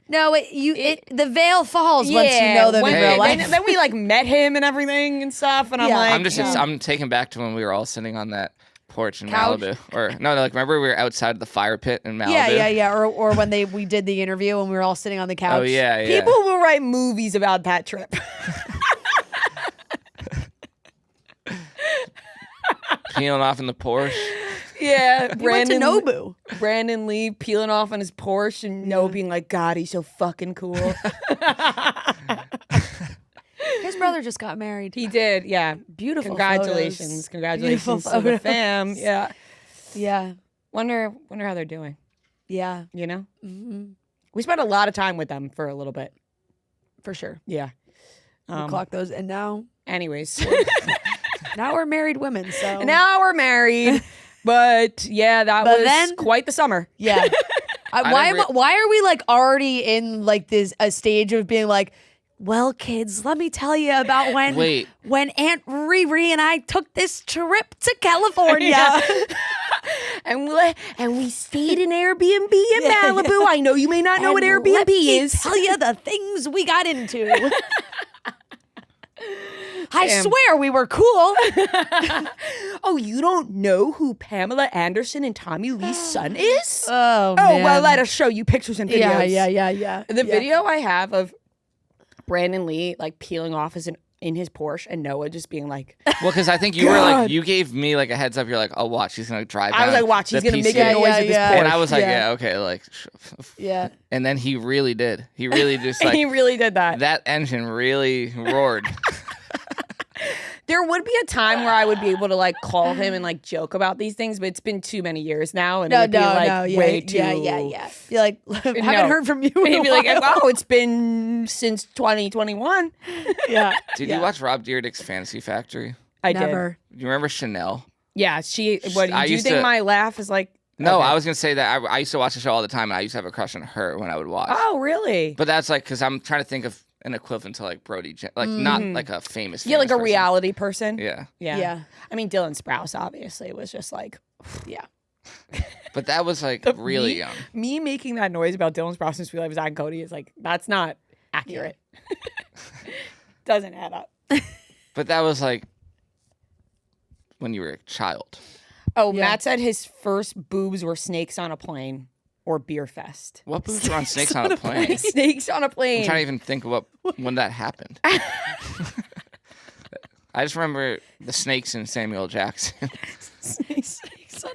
No, the veil falls once you know them in when- real Hey. life. Then we like met him and everything and stuff, and I'm Yeah. like, I'm just yeah. I'm taken back to when we were all sitting on that porch in Couch? Malibu. Or no, like remember we were outside the fire pit in Malibu? Yeah. Or when we did the interview and we were all sitting on the couch. Oh yeah. People will write movies about that trip. Peeling off in the Porsche. Yeah, We went to Nobu. Brandon Lee peeling off on his Porsche and Noah being like, God, he's so fucking cool. His brother just got married. He did, yeah. Beautiful Congratulations. photos. Congratulations Beautiful to the photos. fam. Yeah. Yeah. Wonder how they're doing, Yeah. you know? Mm-hmm. We spent a lot of time with them for a little bit. For sure. Yeah. We'll clock those. And now Anyways. we're married women. So Now we're married. But yeah, that But was then- quite the summer. yeah. Why are we like already in like this a stage of being like, well, kids, let me tell you about when Aunt Riri and I took this trip to California. And we stayed in Airbnb in Malibu. I know you may not know what Airbnb let me is. tell you the things we got into. I Damn. swear we were cool. Oh, you don't know who Pamela Anderson and Tommy Lee's son is? Oh, well, let us show you pictures and videos. Yeah. The video I have of Brandon Lee like peeling off in his Porsche and Noah just being like, Well, because I think you were like, you gave me like a heads up. You're like, oh, watch, he's gonna drive. I was like, watch, he's gonna make a noise with this Porsche. And I was like, yeah, okay, like, Yeah. And then he really did. He really just like he really did that. That engine really roared. There would be a time where I would be able to like call him and like joke about these things, but it's been too many years now, and it would be like way too. Yeah. You're like, haven't heard from you. And in he'd a be like, while. "Oh, it's been since 2021." Yeah. Did you watch Rob Dyrdek's Fantasy Factory? I Never. Do you remember Chanel? Yeah, she. What I do you used think? to- My laugh is like. No, okay. I was gonna say that I used to watch the show all the time, and I used to have a crush on her when I would watch. Oh, really? But that's like because I'm trying to think of an equivalent to like Brody, like not like a famous. Yeah, like a person. reality person. Yeah. Yeah. I mean, Dylan Sprouse obviously was just like, Yeah. But that was like really young. Me making that noise about Dylan Sprouse and Sweet Life of Zach and Cody is like, that's not accurate. Doesn't add up. But that was like when you were a child. Oh, Yeah. Matt said his first boobs were snakes on a plane or beer fest. What boobs were on Snakes on a Plane? Snakes on a plane. I'm trying to even think of when that happened. I just remember the snakes in Samuel Jackson. Snakes on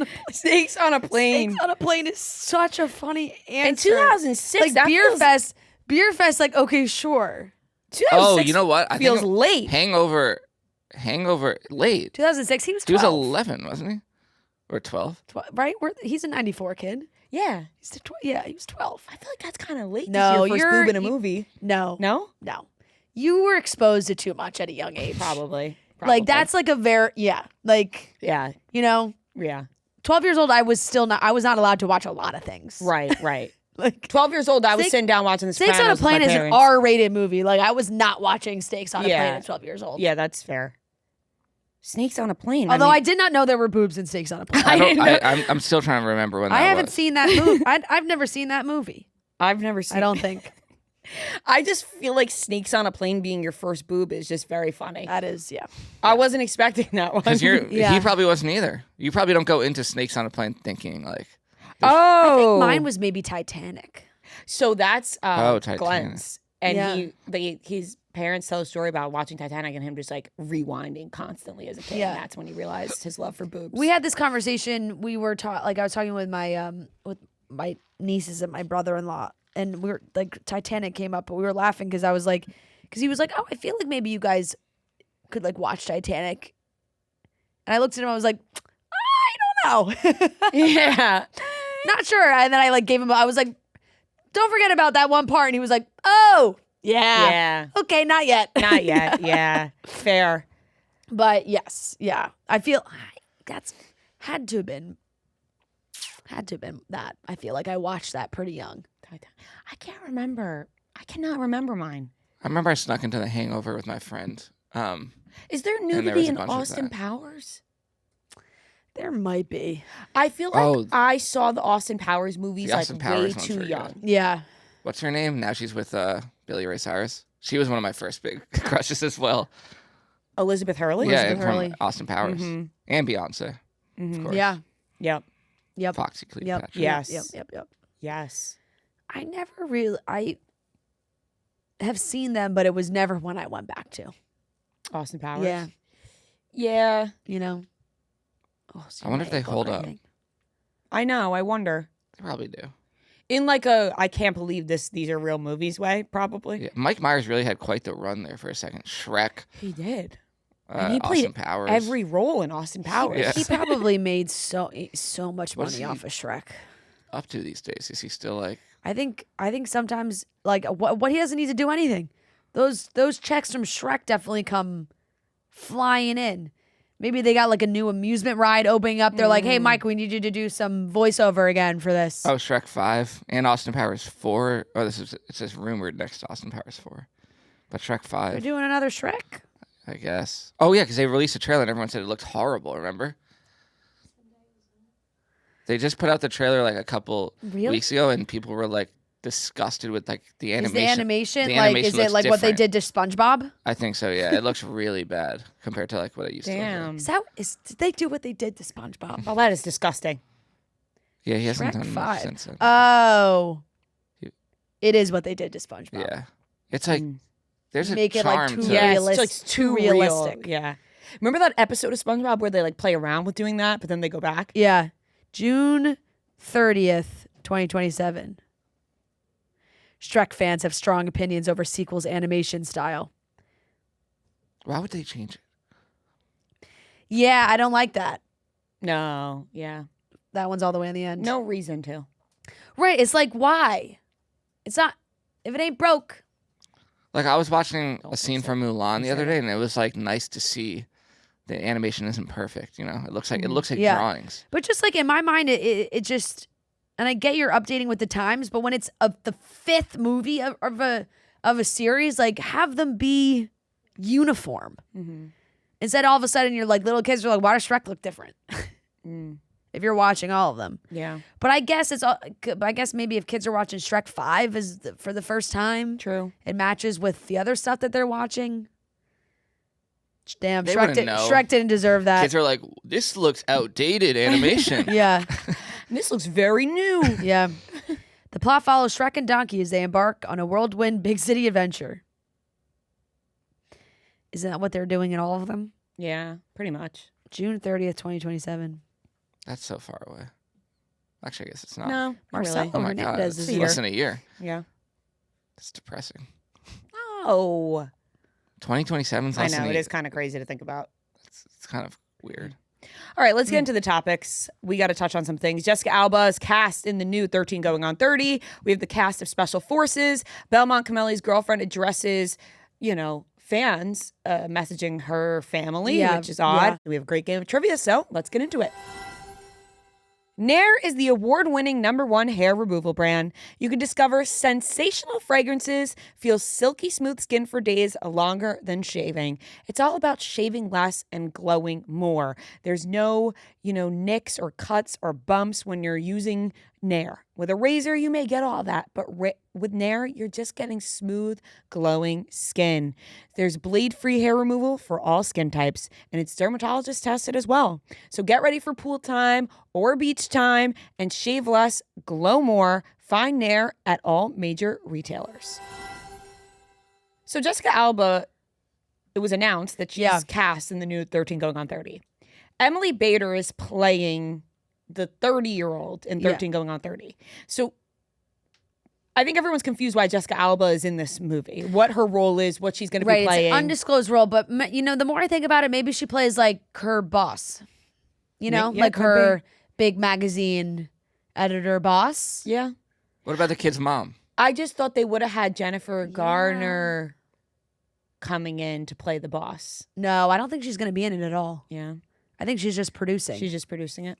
a plane. Snakes on a plane is such a funny answer. In 2006, like that beer feels, fest. Beer fest. Like okay, sure. 2006 Oh, you know what? I feels think late. Hangover late. 2006. He was He 12. was 11, wasn't he? Or 12? Right? He's a 94 kid. Yeah. Yeah, he was 12. I feel like that's kind of late. No, to see your first you're- boob in a movie. No. No? You were exposed to too much at a young age. Probably. Like that's like a very like Yeah. you know, Yeah. 12 years old I was not allowed to watch a lot of things. Right. Like 12 years old, I was Snake- sitting down watching The Snakes Sopranos on a Plane with is my an parents. R-rated movie. Like I was not watching Snakes on a Yeah. Plane at 12 years old. Yeah, that's fair. Snakes on a plane. Although I mean, didn't know there were boobs in Snakes on a Plane. I'm still trying to remember when that I haven't was. seen that movie. I've never seen that movie. I've never seen I don't think. I just feel like Snakes on a Plane being your first boob is just very funny. That is, yeah. I wasn't expecting that one. Because Yeah. he probably wasn't either. You probably don't go into Snakes on a Plane thinking like, Oh. Mine was maybe Titanic. So that's Titanic. Glenn's. And Yeah. his parents tell a story about watching Titanic and him just like rewinding constantly as a kid. Yeah. And that's when he realized his love for boobs. We had this conversation. We were I was talking with my nieces and my brother-in-law, and we were like Titanic came up, but we were laughing because he was like, "Oh, I feel like maybe you guys could like watch Titanic," and I looked at him. I was like, "I don't know, Yeah. not sure." And then I like gave him. I was like, "Don't forget about that one part," and he was like, "Oh, yeah, Yeah. okay, not yet, Not yet. Yeah. Fair. But yes, yeah, I feel that's had to have been that. I feel like I watched that pretty young. I can't remember. I cannot remember mine. I remember I snuck into The Hangover with my friend. Is there there nudity was a in bunch of Austin that. Powers? There might be. I feel like Oh. I saw the Austin Powers movies The like Austin way Powers one's too very young. good. Yeah. What's her name? Now she's with Billy Ray Cyrus. She was one of my first big crushes as well. Elizabeth Hurley? Yeah, Elizabeth from Hurley. Austin Powers. Mhm. And Beyonce, Mhm. of course. Yeah. Yep. Yep. Foxy Yep. Cleopatra. Yes. Yep. Yes. I never really. I have seen them, but it was never one I went back to. Austin Powers. Yeah. Yeah. You know. Oh, I wonder if they hold up. I know. I wonder. They probably do. In like a I can't believe these are real movies way, probably. Yeah. Mike Myers really had quite the run there for a second. Shrek, He did. And he played Austin Powers. every role in Austin Powers. Yeah. He probably made so much What is money he- off of Shrek. up to these days. Is he still like? I think sometimes like what he doesn't need to do anything. Those checks from Shrek definitely come flying in. Maybe they got like a new amusement ride opening up. They're like, hey, Mike, we need you to do some voiceover again for this. Oh, Shrek 5 and Austin Powers 4. Oh, it says rumored next to Austin Powers 4. But Shrek 5. They're doing another Shrek? I guess. Oh, yeah, because they released a trailer and everyone said it looked horrible, remember? They just put out the trailer like a couple weeks ago and people were like disgusted with like the animation. Is the animation the like, animation is it like looks what they different. did to SpongeBob? I think so, yeah. It looks really bad compared to like what it used to look like. Did they do what they did to SpongeBob? Oh, that is disgusting. Yeah, he hasn't Shrek done 5. much since then. Oh. It is what they did to SpongeBob. Yeah. It's like, there's Make a it, like, charm too to Yeah, it. it's like too realistic. real. Yeah. Remember that episode of SpongeBob where they like play around with doing that, but then they go back? Yeah. June 30th, 2027. Shrek fans have strong opinions over sequel's animation style. Why would they change it? Yeah, I don't like that. No. Yeah. That one's all the way in the end. No reason to. Right. It's like, why? It's not, if it ain't broke. Like I was watching Don't a scene fix it. from Mulan the Say other it. day and it was like nice to see the animation isn't perfect, you know? It looks like Yeah. drawings. But just like in my mind, it just, and I get you're updating with the times, but when it's the fifth movie of a series, like have them be uniform. Mm-hmm. Instead, all of a sudden, you're like, little kids are like, why does Shrek look different? Mm. If you're watching all of them. Yeah. But I guess I guess maybe if kids are watching Shrek 5 for the first time, True. it matches with the other stuff that they're watching. Damn, They Shrek, wouldn't know. Shrek didn't deserve that. Kids are like, this looks outdated animation. Yeah, This looks very new. yeah. The plot follows Shrek and Donkey as they embark on a whirlwind big city adventure. Isn't that what they're doing in all of them? Yeah, pretty much. June 30th, 2027. That's so far away. Actually, I guess it's not. No, not Marcelo really. Oh my God, Hernandez it's is less here. than a year. Yeah. It's depressing. Oh. 2027 is I less than know. a It year. is kind of crazy to think about. It's kind of weird. All right, let's get into the topics. We got to touch on some things. Jessica Alba is cast in the new 13 Going on 30. We have the cast of Special Forces. Belmont Cameli's girlfriend addresses, fans messaging her family, Yeah, which is odd. yeah. We have a great game of trivia, so let's get into it. Nair is the award-winning #1 hair removal brand. You can discover sensational fragrances, feel silky smooth skin for days longer than shaving. It's all about shaving less and glowing more. There's no, nicks or cuts or bumps when you're using Nair. With a razor, you may get all that, but with Nair, you're just getting smooth, glowing skin. There's blade-free hair removal for all skin types, and it's dermatologist tested as well. So get ready for pool time or beach time and shave less, glow more. Find Nair at all major retailers. So Jessica Alba, it was announced that she's cast in the new 13 Going on 30. Emily Bader is playing the 30-year-old in 13 Going on 30. So I think everyone's confused why Jessica Alba is in this movie, what her role is, what she's going to be Right, playing. it's an undisclosed role, but the more I think about it, maybe she plays like her boss. Yeah, Like could her big magazine editor boss. Yeah. What about the kid's mom? I just thought they would have had Jennifer Garner coming in to play the boss. No, I don't think she's going to be in it at all. Yeah. I think she's just producing. She's just producing it.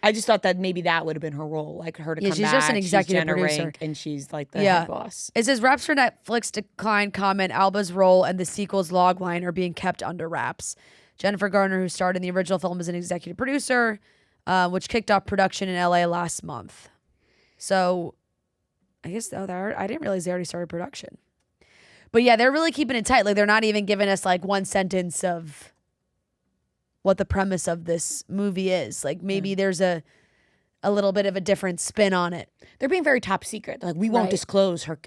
I just thought that maybe that would have been her role, like her to come she's back. just an executive Jenna producer. Rank, and she's like the head boss. It says reps for Netflix declined comment Alba's role and the sequel's logline are being kept under wraps. Jennifer Garner, who starred in the original film, is an executive producer, which kicked off production in LA last month. So I guess I didn't realize they already started production. But yeah, they're really keeping it tight. Like they're not even giving us like one sentence of what the premise of this movie is. Like maybe there's a little bit of a different spin on it. They're being very top secret. Like we won't Right. disclose her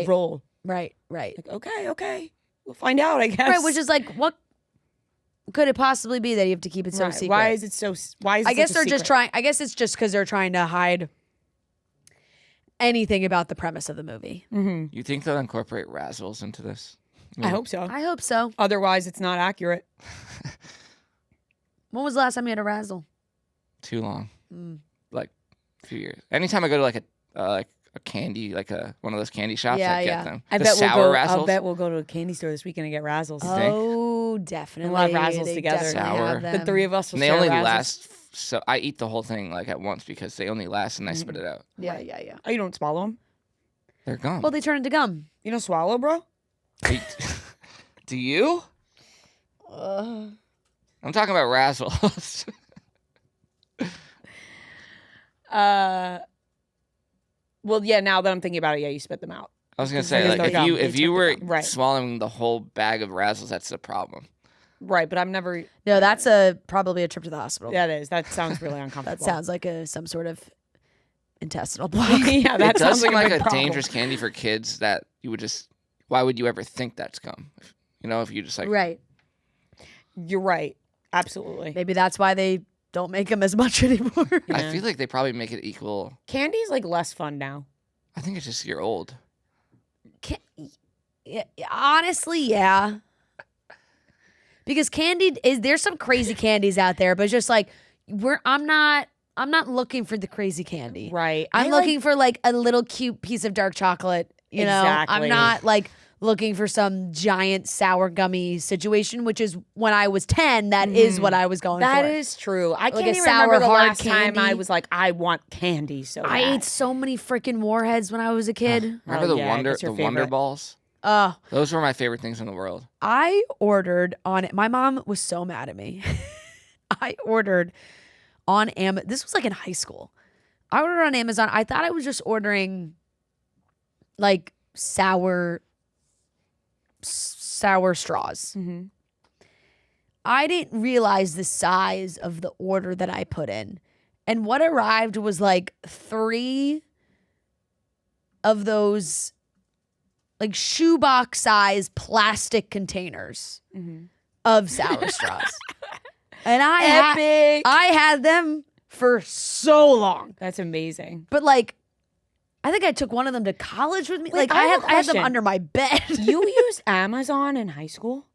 role. Right. Like okay, we'll find out. I guess. Right, which is like, what could it possibly be that you have to keep it so Right. secret? Why is it so? Why is it I guess such a they're just secret? trying. I guess it's just because they're trying to hide anything about the premise of the movie. You think they'll incorporate razzles into this? I hope so. I hope so. Otherwise, it's not accurate. When was the last time you had a razzle? Too long. Like a few years. Anytime I go to like a candy, like one of those candy shops, Yeah, I get yeah. them. I the bet sour we'll go. razzles. I bet we'll go to a candy store this weekend and get razzles. think? Oh, Oh, definitely. We'll have Razzles They together. definitely Sour. have The them. three of us will And they share only Razzles. last. So I eat the whole thing like at once because they only last and I spit it out. Yeah. Oh, you don't swallow them? They're gone. Well, they turn into gum. You don't swallow, bro? Do you? I'm talking about Razzles. Well, yeah, now that I'm thinking about it, yeah, you spit them out. I was gonna Because say they're like gum. if They you took were the gum. Right. swallowing the whole bag of Razzles, that's the problem. Right, but I'm never... No, that's probably a trip to the hospital. Yeah, it is. That sounds really uncomfortable. That sounds like some sort of intestinal block. Yeah, It that does sounds seem like like big a problem. dangerous candy for kids that you would just. Why would you ever think that's gum? You know, if you just like. Right. You're right. Absolutely. Maybe that's why they don't make them as much anymore. I Yeah. feel like they probably make it equal. Candy's like less fun now. I think it's just you're old. Yeah, honestly, yeah. Because there's some crazy candies out there, but it's just like I'm not looking for the crazy candy. Right. I'm looking for like a little cute piece of dark chocolate. You know, Exactly. I'm not like looking for some giant sour gummy situation, which is when I was 10. That is what I was going That for. is true. I Like can't a even sour, remember the hard last time candy. I was like, I want candy so I bad. ate so many freaking Warheads when I was a kid. Remember Oh, the yeah, Wonder that's your Wonder favorite. Balls? Oh, Those were my favorite things in the world. I ordered on it. My mom was so mad at me. I ordered on Amazon. This was like in high school. I ordered on Amazon. I thought I was just ordering like sour straws. Mm-hmm. I didn't realize the size of the order that I put in. And what arrived was like 3 of those like shoebox size plastic containers of sour straws. And I had them for so long. That's amazing. But like I think I took one of them to college with me. Wait, Like I I have a had them question. under my bed. You used Amazon in high school?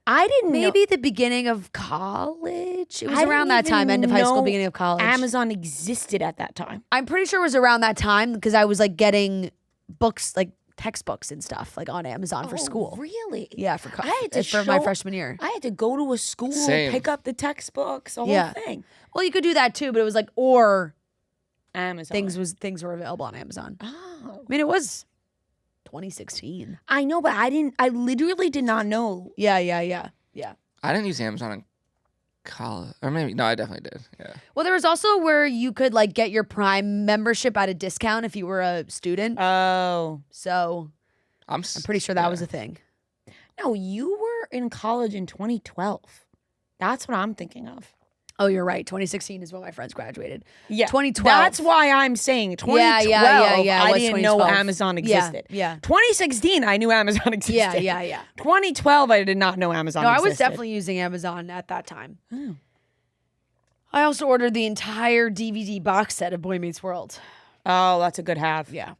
I didn't know Maybe the beginning of college. It was I around didn't that time, even end of high school, know beginning of college. Amazon existed at that time. I'm pretty sure it was around that time because I was like getting books, like textbooks and stuff, like on Amazon for school. Really? Yeah, for I had to for my show- freshman year. I had to go to a school, Same. pick up the textbooks, the Yeah. whole thing. Well, you could do that too, but it was like Amazon. things were available on Amazon. I Oh. mean, it was 2016. I know, but I literally did not know. Yeah. I didn't use Amazon in college. Or maybe, no, I definitely did. Yeah. Well, there was also where you could like get your Prime membership at a discount if you were a student. Oh. So I'm pretty sure that was a thing. No, you were in college in 2012. That's what I'm thinking of. Oh, you're right. 2016 is when my friends graduated. Yeah. 2012. That's why I'm saying 2012. Yeah, I it was didn't know 2012. Amazon existed. Yeah. 2016, I knew Amazon existed. Yeah. 2012, I did not know Amazon No, I existed. was definitely using Amazon at that time. Oh. I also ordered the entire DVD box set of Boy Meets World. Oh, that's a good have. Yeah.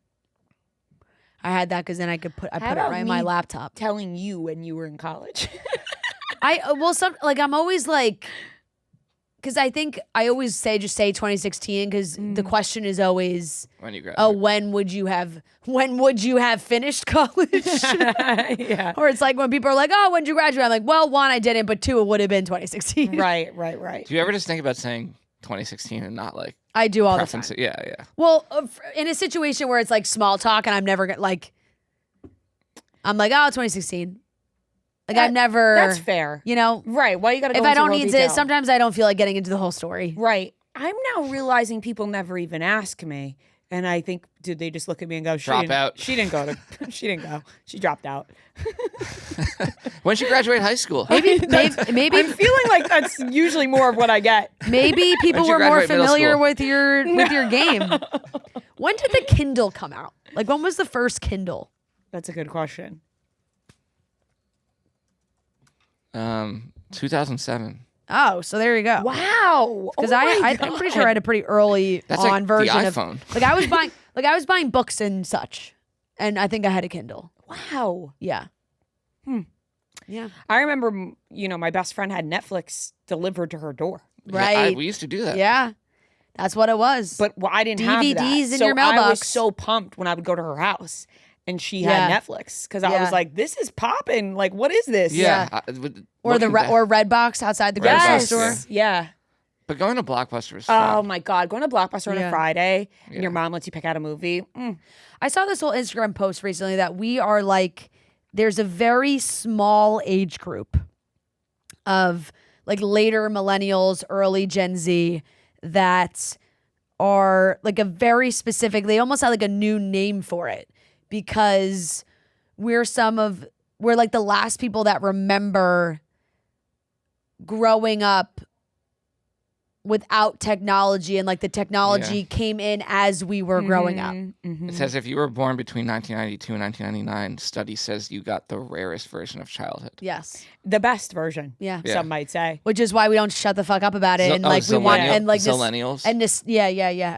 I had that because then I put it about right in my me? laptop. Telling you when you were in college. I'm always like, because I think I always say 2016 because the question is always, When you graduate. oh, when would you have finished college? Yeah. Or it's like when people are like, oh, when did you graduate? I'm like, well, 1, I didn't, but 2, it would have been 2016. Right. Do you ever just think about saying 2016 and not like I do all the preference time. it? Yeah. Well, in a situation where it's like small talk and I'm never gonna like, I'm like, oh, 2016. Like I've never. That's fair. You know, Right. Why you gotta go if I into don't real need detail? to, sometimes I don't feel like getting into the whole story. Right. I'm now realizing people never even ask me. And I think, did they just look at me and go, Drop out. She didn't go. She didn't go. She dropped out. When did you graduate high school? Maybe I'm feeling like that's usually more of what I get. maybe people When'd you were more graduate middle familiar school? with your game. When did the Kindle come out? Like when was the first Kindle? That's a good question. 2007. Oh, so there you go. Wow. Because Oh I'm my pretty God. sure I had a pretty early That's on like the version of iPhone. like I was buying books and such, and I think I had a Kindle. Wow. Yeah. Yeah. I remember, my best friend had Netflix delivered to her door. Right. We used to do that. Yeah. That's what it was. But I didn't have that. DVDs in So your I was mailbox. so pumped when I would go to her house. and she Yeah. had Netflix because I Yeah. was like, this is popping. Like, what is this? Yeah. Or the looking back- or Redbox outside the grocery Redbox, store. Yeah. But going to Blockbuster was Oh fun. my God. Going to Blockbuster on Yeah. a Friday and Yeah. your mom lets you pick out a movie. I saw this whole Instagram post recently that we are like, there's a very small age group of like later millennials, early Gen Z that are like a very specific, they almost have like a new name for it because we're like the last people that remember growing up without technology and like the technology came in as we were growing up. It says if you were born between 1992 and 1999, study says you got the rarest version of childhood. Yes. The best version. Yeah. Yeah. Some might say. Which is why we don't shut the fuck up about it. And like we want and like Zillennials. and this yeah.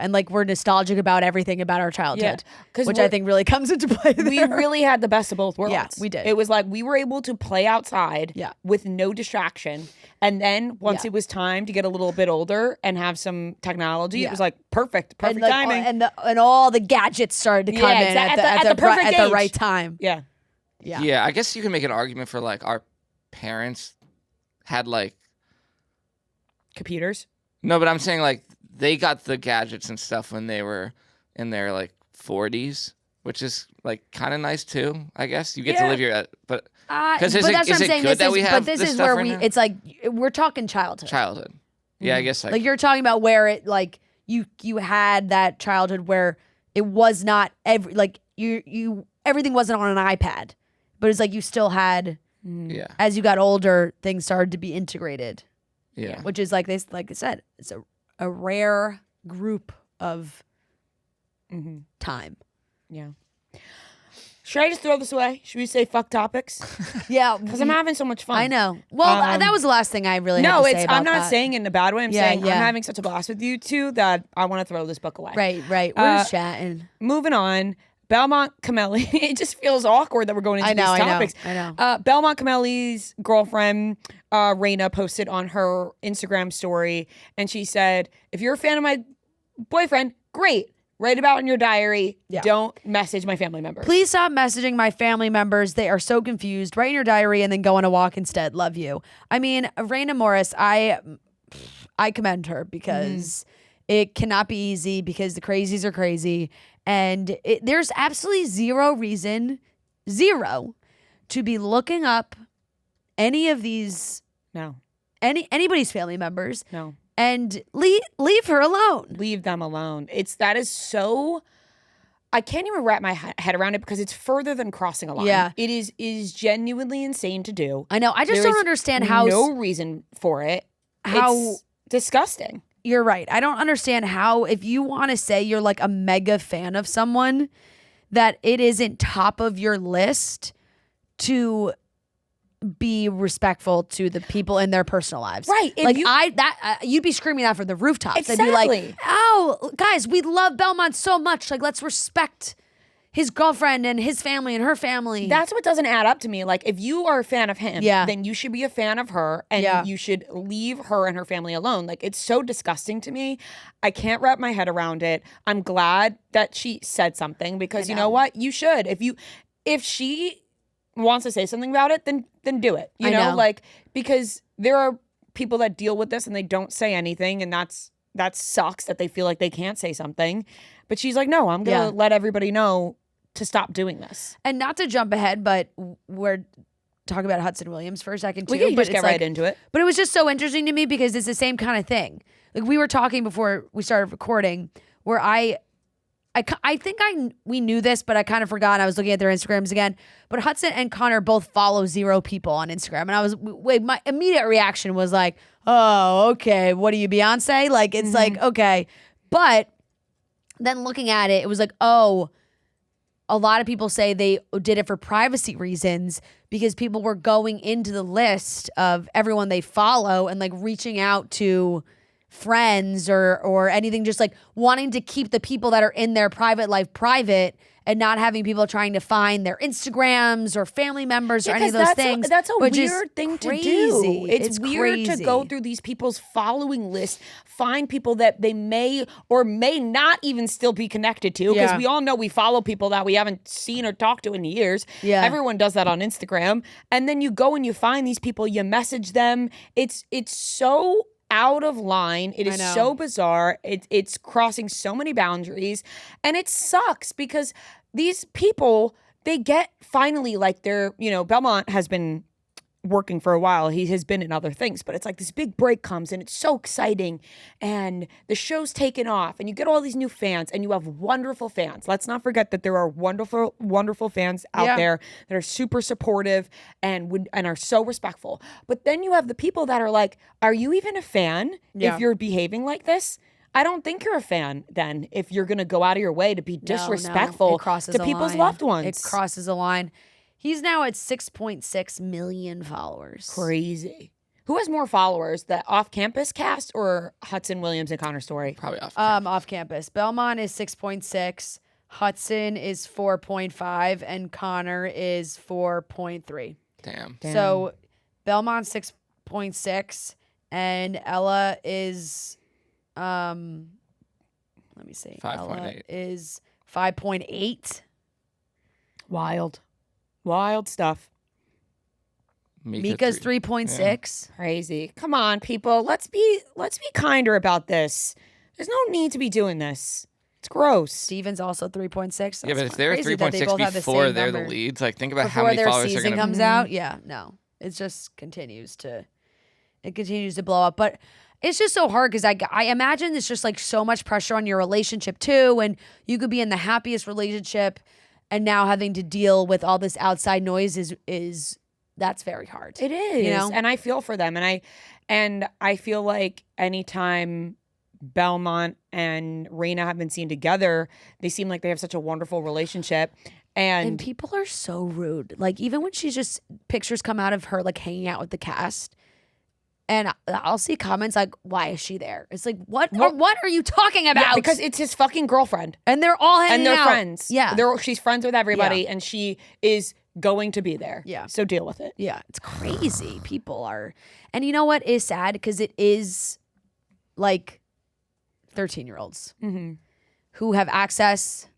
And like we're nostalgic about everything about our childhood. Because Which I think really comes into play there. we really had the best of both worlds. Yeah, we did. It was like we were able to play outside with no distraction. And then once it was time to get a little bit older and have some technology, it was like perfect and like, timing. And all the gadgets started to come in at the perfect right age. time. Yeah. Yeah, I guess you can make an argument for like our parents had like Computers. no, but I'm saying like they got the gadgets and stuff when they were in their like 40s, which is like kind of nice too. I guess you get to live your but Because is that's it what I'm saying. good that we have but this this is stuff where right we now? it's like we're talking childhood. Childhood. Yeah, I guess Like you're talking about where it like you had that childhood where it was not you everything wasn't on an iPad, but it's like you still had yeah. as you got older things started to be integrated. Yeah. Which is like I said, it's a rare group of time. Yeah. Should I just throw this away? Should we say fuck topics? Yeah, Because I'm having so much fun. I know. Well, that was the last thing I really had to say about I'm not that. saying it in a bad way. I'm saying yeah. I'm having such a blast with you two that I want to throw this book away. Right. We're just chatting. Moving on. Belmont Cameli. It just feels awkward that we're going into these topics. I know. Belmont Cameli's girlfriend, Raina, posted on her Instagram story, and she said, if you're a fan of my boyfriend, great. Write about it in your diary. Yeah. Don't message my family members. Please stop messaging my family members. They are so confused. Write in your diary and then go on a walk instead. Love you. I mean, Raina Morris, I commend her because it cannot be easy because the crazies are crazy. And there's absolutely zero reason, to be looking up any of these, No. anybody's family members. No. And leave her alone. Leave them alone. That is so. I can't even wrap my head around it because it's further than crossing a line. Yeah. It is genuinely insane to do. I know. I just There don't is understand how. no reason for it. How- It's disgusting. You're right. I don't understand how, if you want to say you're like a mega fan of someone, that it isn't top of your list to be respectful to the people in their personal lives. Right. If Like you- you'd be screaming that from the rooftops. I'd be Exactly. like, oh, guys, we love Belmont so much. Like, let's respect his girlfriend and his family and her family. That's what doesn't add up to me. Like, if you are a fan of him, then you should be a fan of her and you should leave her and her family alone. Like, it's so disgusting to me. I can't wrap my head around it. I'm glad that she said something because you know what? You should. If she wants to say something about it, then do it. You know, like, because there are people that deal with this and they don't say anything, and that sucks that they feel like they can't say something. But she's like, no, I'm gonna let everybody know to stop doing this. And not to jump ahead, but we're talking about Hudson Williams for a second too. We can but just it's get right like- into it. But it was just so interesting to me because it's the same kind of thing. Like we were talking before we started recording, where I think we knew this, but I kind of forgot. I was looking at their Instagrams again. But Hudson and Connor both follow 0 people on Instagram, and my immediate reaction was like, "Oh, okay. What are you, Beyonce?" Like it's like okay, but then looking at it, it was like, oh. A lot of people say they did it for privacy reasons because people were going into the list of everyone they follow and like reaching out to friends or anything, just like wanting to keep the people that are in their private life private and not having people trying to find their Instagrams or family members or any of those things. That's a which is weird thing to crazy. do. It's weird to crazy. go through these people's following list, find people that they may or may not even still be connected to. Because Yeah. we all know we follow people that we haven't seen or talked to in years. Yeah. Everyone does that on Instagram. And then you go and you find these people, you message them. It's so out of line. It is know. so bizarre. It's crossing so many boundaries. And it sucks because these people, they get finally like they're, Belmont has been working for a while. He has been in other things, but it's like this big break comes and it's so exciting and the show's taken off and you get all these new fans and you have wonderful fans. Let's not forget that there are wonderful, wonderful fans out there that are super supportive and are so respectful. But then you have the people that are like, are you even a fan if you're behaving like this? I don't think you're a fan then if you're going to go out of your way to be disrespectful to people's loved ones. It crosses a line. He's now at 6.6 million followers. Crazy. Who has more followers, the off-campus cast or Hudson, Williams, and Connor Story? Probably off. Off campus. Belmont is 6.6. Hudson is 4.5, and Connor is 4.3. Damn. So Belmont 6.6, and Ella is let me see. 5.8. Ella is 5.8. Wild stuff. Mika's 3.6. Crazy. Come on, people. Let's be kinder about this. There's no need to be doing this. It's gross. Steven's also 3.6. Yeah, but if they're crazy that they 3.6 both have the before same they're the number. leads, like think about how Before many their followers season they're gonna. comes out, yeah, no, it just continues to blow up. But it's just so hard because I imagine it's just like so much pressure on your relationship too, and you could be in the happiest relationship, and now having to deal with all this outside noise is that's very hard. It is, know? and I feel for them, and I feel like anytime Belmont and Raina have been seen together, they seem like they have such a wonderful relationship. And people are so rude. Like even when she's just pictures come out of her like hanging out with the cast, and I'll see comments like, "Why is she there?" It's like, what are you talking about? Yeah, because it's his fucking girlfriend, and they're all hanging and they're out. friends. Yeah, she's friends with everybody, and she is going to be there. Yeah. So deal with it. Yeah, it's crazy. People are, and you know what is sad because it is like 13-year-olds who have access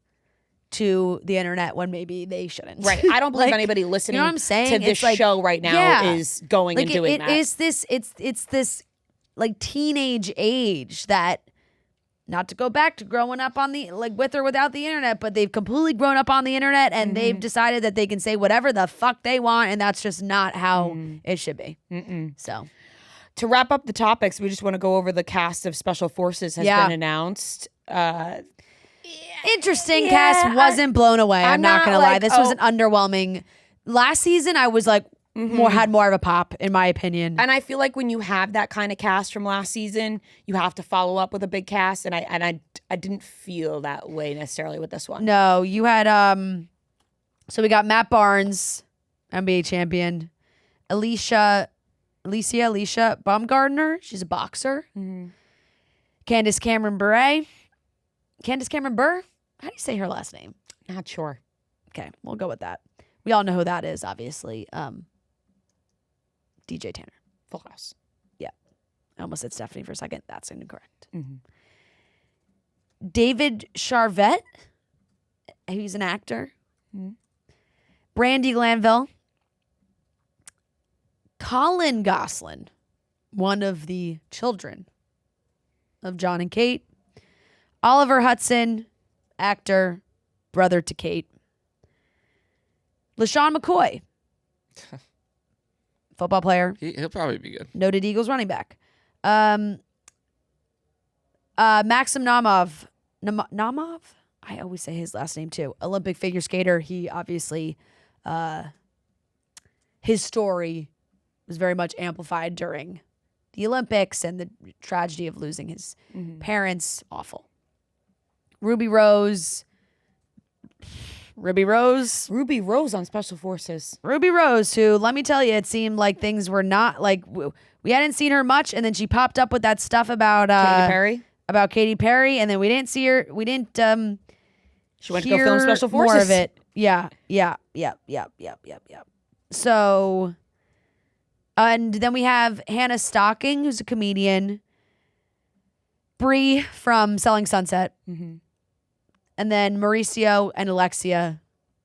to the internet when maybe they shouldn't. Right. I don't believe anybody listening you know what I'm saying? to this It's like, show right now is going like and doing it that. is this. It's this like teenage age that. Not to go back to growing up on the like with or without the internet, but they've completely grown up on the internet and they've decided that they can say whatever the fuck they want, and that's just not how it should be. So, to wrap up the topics, we just want to go over the cast of Special Forces has been announced. interesting cast. Wasn't blown away. I'm not gonna lie. like, This was an underwhelming. Last season, I was like had more of a pop in my opinion. And I feel like when you have that kind of cast from last season, you have to follow up with a big cast, and I didn't feel that way necessarily with this one. No, you had so we got Matt Barnes, NBA champion, Alicia Baumgartner, she's a boxer. Candace Cameron Bure. How do you say her last name? Not sure. Okay, we'll go with that. We all know who that is, obviously. DJ Tanner. Full House. Yeah. I almost said Stephanie for a second. That's incorrect. David Charvet. He's an actor. Brandy Glanville. Colin Goslin. One of the children of John and Kate. Oliver Hudson. Actor. Brother to Kate. LaShawn McCoy. Football player. He'll probably be good. Noted Eagles running back. Maxim Namov. Namov? I always say his last name too. Olympic figure skater. He obviously, his story was very much amplified during the Olympics and the tragedy of losing his parents. Awful. Ruby Rose. Ruby Rose. Ruby Rose on Special Forces. Ruby Rose, who, let me tell you, it seemed like things were not like we hadn't seen her much, and then she popped up with that stuff about Katy Perry. About Katy Perry, and then we didn't see her. We didn't. She went to go film Special Forces. More of it. Yeah. So, and then we have Hannah Stocking, who's a comedian. Bree from Selling Sunset. Mm-hmm. And then Mauricio and Alexia,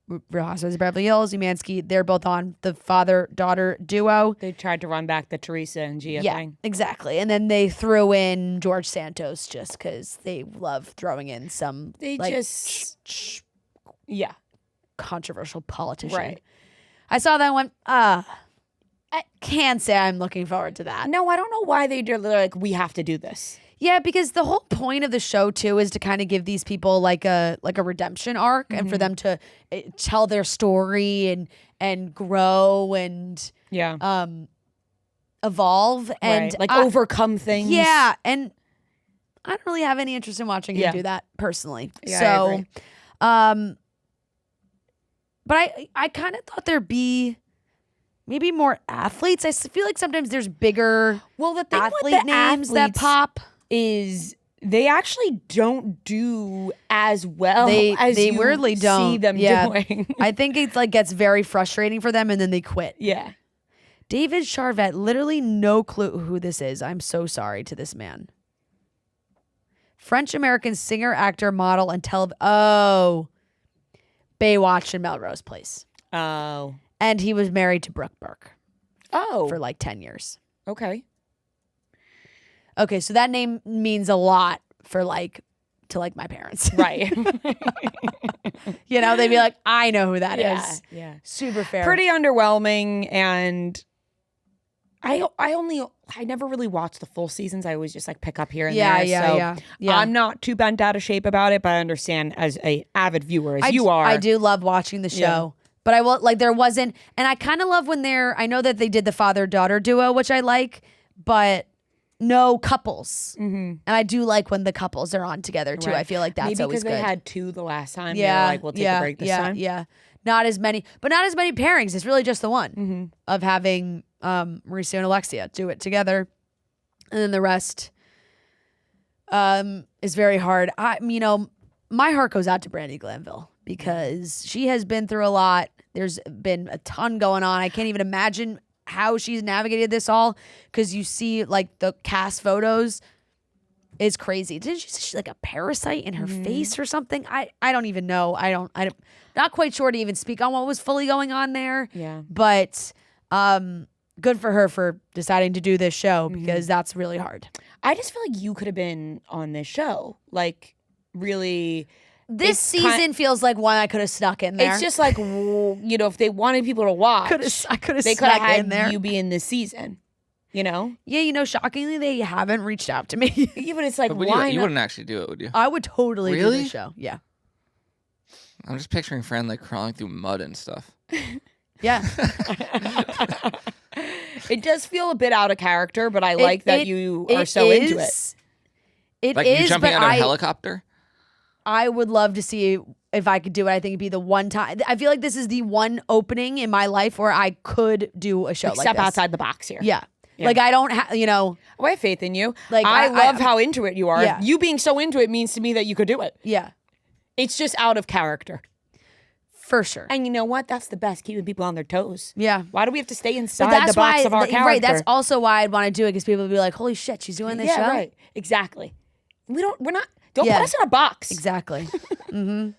Real Housewives of Beverly Hills, Umansky, they're both on the father-daughter duo. They tried to run back the Teresa and Gia thing. Exactly. And then they threw in George Santos just because they love throwing in some controversial politician. Right. I saw that and went, I can't say I'm looking forward to that. No, I don't know why they're like, we have to do this. Yeah, because the whole point of the show too is to kind of give these people like a redemption arc, and for them to tell their story and grow and evolve and like overcome things. Yeah, and I don't really have any interest in watching him do that personally. Yeah, so, I agree. But I kind of thought there'd be maybe more athletes. I feel like sometimes there's bigger the thing athlete with the names that pop. Is they actually don't do as well as they you weirdly don't see them doing. I think it's like gets very frustrating for them and then they quit. Yeah. David Charvet, literally no clue who this is. I'm so sorry to this man. French-American singer, actor, model, and Baywatch and Melrose Place. Oh. And he was married to Brooke Burke. Oh. For like 10 years. Okay. Okay, so that name means a lot for to my parents. Right. You know, they'd be like, I know who that is. Yeah. Super fair. Pretty underwhelming, and I never really watched the full seasons. I always just pick up here and there. Yeah. I'm not too bent out of shape about it, but I understand as a avid viewer you are. I do love watching the show. Yeah. But I will there wasn't, and I kind of love when I know that they did the father-daughter duo, which I like, but no couples. Mm-hmm. And I do like when the couples are on together too. Right. I feel like that's maybe always good. because they had two the last time. Yeah, they were like, we'll take a break this time. Yeah, not as many pairings. It's really just the one of having Mauricio and Alexia do it together, and then the rest is very hard. My heart goes out to Brandy Glanville because she has been through a lot. There's been a ton going on. I can't even imagine how she's navigated this all, because you see the cast photos is crazy. Didn't she say she's a parasite in her face or something? I don't even know. I'm not quite sure to even speak on what was fully going on there. Yeah. But good for her for deciding to do this show, because that's really hard. I just feel like you could have been on this show. Really. This season feels like one I could have snuck in there. It's just if they wanted people to watch, I could have they could have had in there. You be in this season, Yeah, shockingly, they haven't reached out to me. Yeah, but it's But why you not? wouldn't actually do it, would you? I would totally do Really? the show. Yeah. I'm just picturing Fran crawling through mud and stuff. Yeah. It does feel a bit out of character, but I like that you are so into it. It Like is, you jumping but out of a helicopter? I would love to see if I could do it. I think it'd be the one time. I feel like this is the one opening in my life where I could do a show like Step this. outside the box here. Yeah. I don't have, Oh, I have faith in you. I love how into it you are. Yeah. You being so into it means to me that you could do it. Yeah. It's just out of character. For sure. And you know what? That's the best, keeping people on their toes. Yeah. Why do we have to stay inside the box of our character? Right. That's also why I'd want to do it, because people would be like, holy shit, she's doing this show? Yeah, right. Exactly. Don't put us in a box. Exactly. Mm-hmm.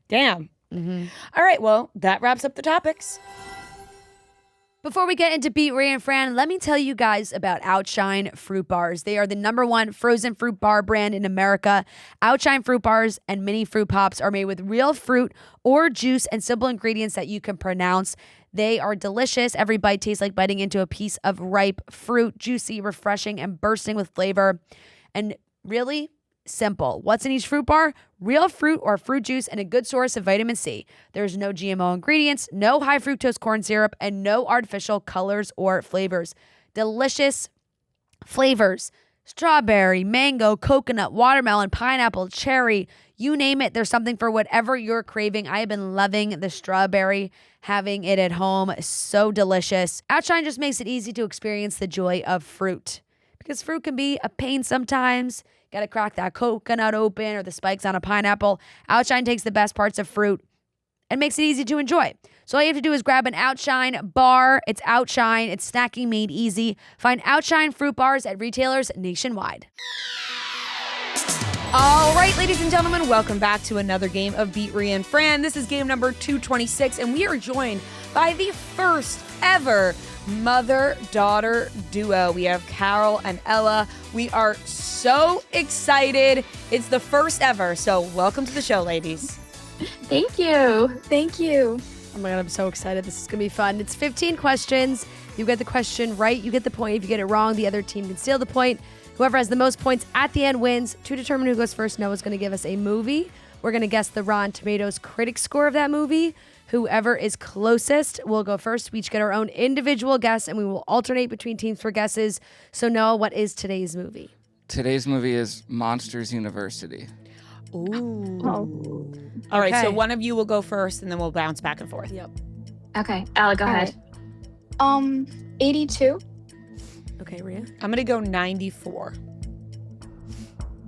Damn. Mm-hmm. All right, well, that wraps up the topics. Before we get into Beat Ria and Fran, let me tell you guys about Outshine Fruit Bars. They are the #1 frozen fruit bar brand in America. Outshine Fruit Bars and mini fruit pops are made with real fruit or juice and simple ingredients that you can pronounce. They are delicious. Every bite tastes like biting into a piece of ripe fruit, juicy, refreshing, and bursting with flavor. And really simple. What's in each fruit bar? Real fruit or fruit juice and a good source of vitamin C. There's no GMO ingredients, no high fructose corn syrup, and no artificial colors or flavors. Delicious flavors. strawberry, mango, coconut, watermelon, pineapple, cherry, you name it. There's something for whatever you're craving. I have been loving the strawberry, having it at home. So delicious. Outshine just makes it easy to experience the joy of fruit because fruit can be a pain sometimes. Got to crack that coconut open or the spikes on a pineapple. Outshine takes the best parts of fruit and makes it easy to enjoy. So all you have to do is grab an Outshine bar. It's Outshine. It's snacking made easy. Find Outshine Fruit Bars at retailers nationwide. All right, ladies and gentlemen, welcome back to another game of Beat Ria and Fran. This is game number 226, and we are joined by the first ever mother-daughter duo. We have Carol and Ella. We are so excited. It's the first ever, so welcome to the show, ladies. Thank you. Thank you. Oh my God, I'm so excited. This is going to be fun. It's 15 questions. You get the question right, you get the point. If you get it wrong, the other team can steal the point. Whoever has the most points at the end wins. To determine who goes first, Noah's going to give us a movie. We're going to guess the Rotten Tomatoes critic score of that movie. Whoever is closest will go first. We each get our own individual guess, and we will alternate between teams for guesses. So, Noah, what is today's movie? Today's movie is Monsters University. Ooh. Oh. All right, so Okay. one of you will go first, and then we'll bounce back and forth. Yep. Okay, Alec, go All ahead. 82. Okay, Ria. I'm going to go 94.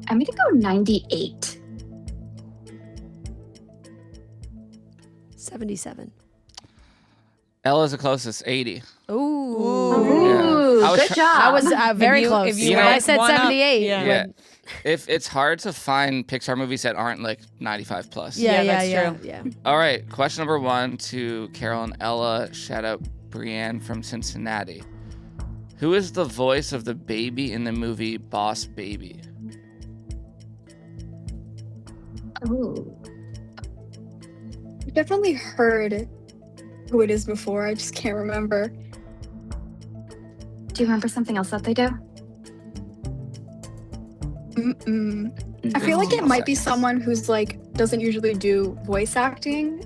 I'm gonna go 98. 77. Ella's the closest, 80. Ooh. Ooh, I was good try- job. I was very If you- close. if you When went I said one up, 78. yeah. Yeah. If it's hard to find Pixar movies that aren't like 95 plus. Yeah, Yeah, yeah, that's yeah. true. Yeah. All right, question number 1 to Carol and Ella. Shout out Brienne from Cincinnati. Who is the voice of the baby in the movie Boss Baby? Ooh. I've definitely heard who it is before. I just can't remember. Do you remember something else that they do? I feel like it might be 15 seconds. someone who's like doesn't usually do voice acting.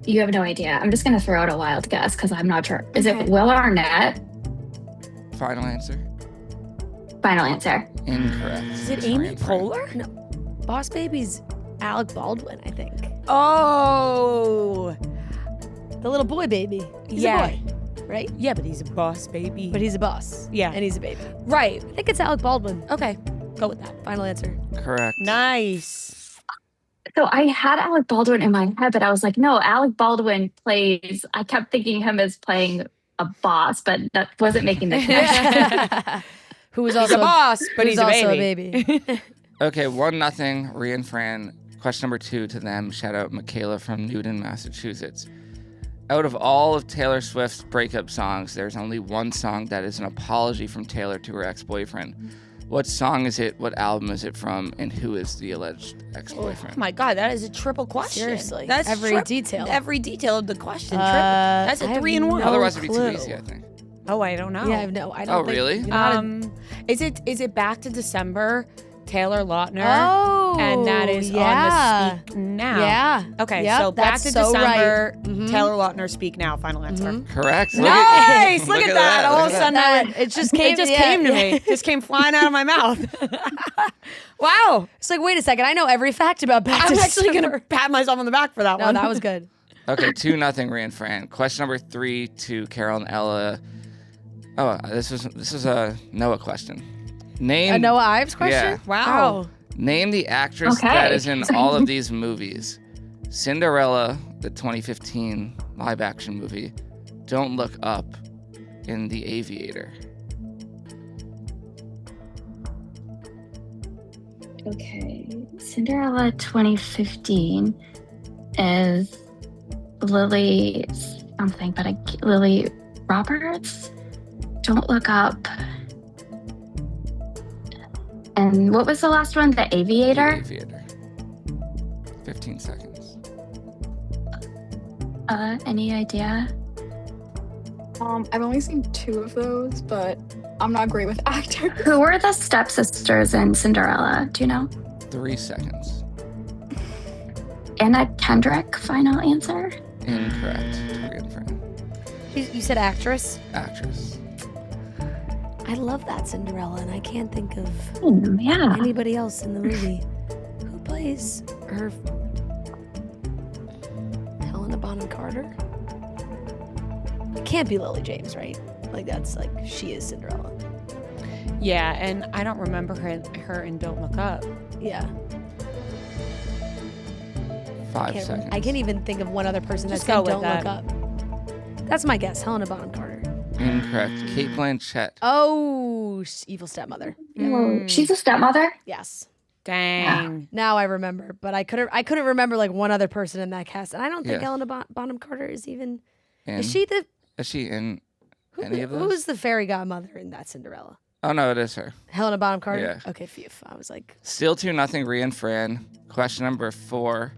You have no idea. I'm just gonna throw out a wild guess because I'm not sure. Is Okay. it Will Arnett? Final answer? Final answer. Incorrect. Is it Sorry, Amy I'm Frank. Poehler? No. Boss Baby's Alec Baldwin, I think. Oh. The little boy baby. He's Yeah. a boy, right? Yeah, but he's a boss, baby. But he's a boss. Yeah. And he's a baby. Right. I think it's Alec Baldwin. Okay. Go with that. Final answer. Correct. Nice. So I had Alec Baldwin in my head, but I was like, no, Alec Baldwin plays. I kept thinking him as playing a boss, but that wasn't making the connection. Who was He's also a boss, but who's he's a also baby. a baby. Okay, 1-0. Ria and Fran. Question number 2 to them. Shout out Michaela from Newton, Massachusetts. Out of all of Taylor Swift's breakup songs, there's only one song that is an apology from Taylor to her ex-boyfriend. What song is it? What album is it from? And who is the alleged Oh ex-boyfriend? my God, that is a triple question. Seriously. That's Every detail. Every detail of the question. That's I a have 3-in-1. no Otherwise, it'd be too clue. easy, I think. Oh, I don't know. Yeah, I don't Oh, think, really? you know how to- Is it Back to December? Taylor Lautner. Oh, And that is yeah. on the Speak Now. Yeah. Okay, Yep, so Back that's to so December, right. Mhm. Taylor Lautner, Speak Now, final answer. Correct. Nice! Look at that. All of a look at sudden, That- it just came. it just yeah, came to yeah. me. Just came flying out of my mouth. Wow. It's like, wait a second. I know every fact about Back I'm to actually going to December. pat myself on the back for that No, one. that was good. Okay, 2-0, Ria and Fran. Question number 3 to Carol and Ella. Oh, this is a Noah question. Name A Noah Ives question? Yeah. Wow. Name the actress Okay. that is in all of these movies. Cinderella, the 2015 live action movie. Don't Look Up, in The Aviator. Okay. Cinderella 2015 is Lily something, but Lily Roberts. Don't Look Up. And what was the last one? The Aviator? The Aviator. 15 seconds. Any idea? I've only seen 2 of those, but I'm not great with actors. Who were the stepsisters in Cinderella? Do you know? 3 seconds. Anna Kendrick, final answer? Incorrect. Ria and Fran. You said actress? Actress. I love that Cinderella, and I can't think of Yeah. anybody else in the movie. Who plays her? Helena Bonham Carter? It can't be Lily James, right? Like that's like she is Cinderella. Yeah, and I don't remember her in Don't Look Up. Yeah. 5 seconds. I can't even think of one other person that's Just go in with Don't that. Look Up. That's my guess. Helena Bonham Carter. Incorrect. Kate Blanchett. Oh, evil stepmother. She's a stepmother. Yes. Dang. Now I remember, but I couldn't remember like one other person in that cast, and I don't think Yeah. Helena Bonham Carter is even. In, Is she the? Is she in any of those? Who's the fairy godmother in that Cinderella? Oh, no, it is her. Helena Bonham Carter. Yeah. Okay, phew. I was like, Still 2-0, Ria and Fran. Question number 4.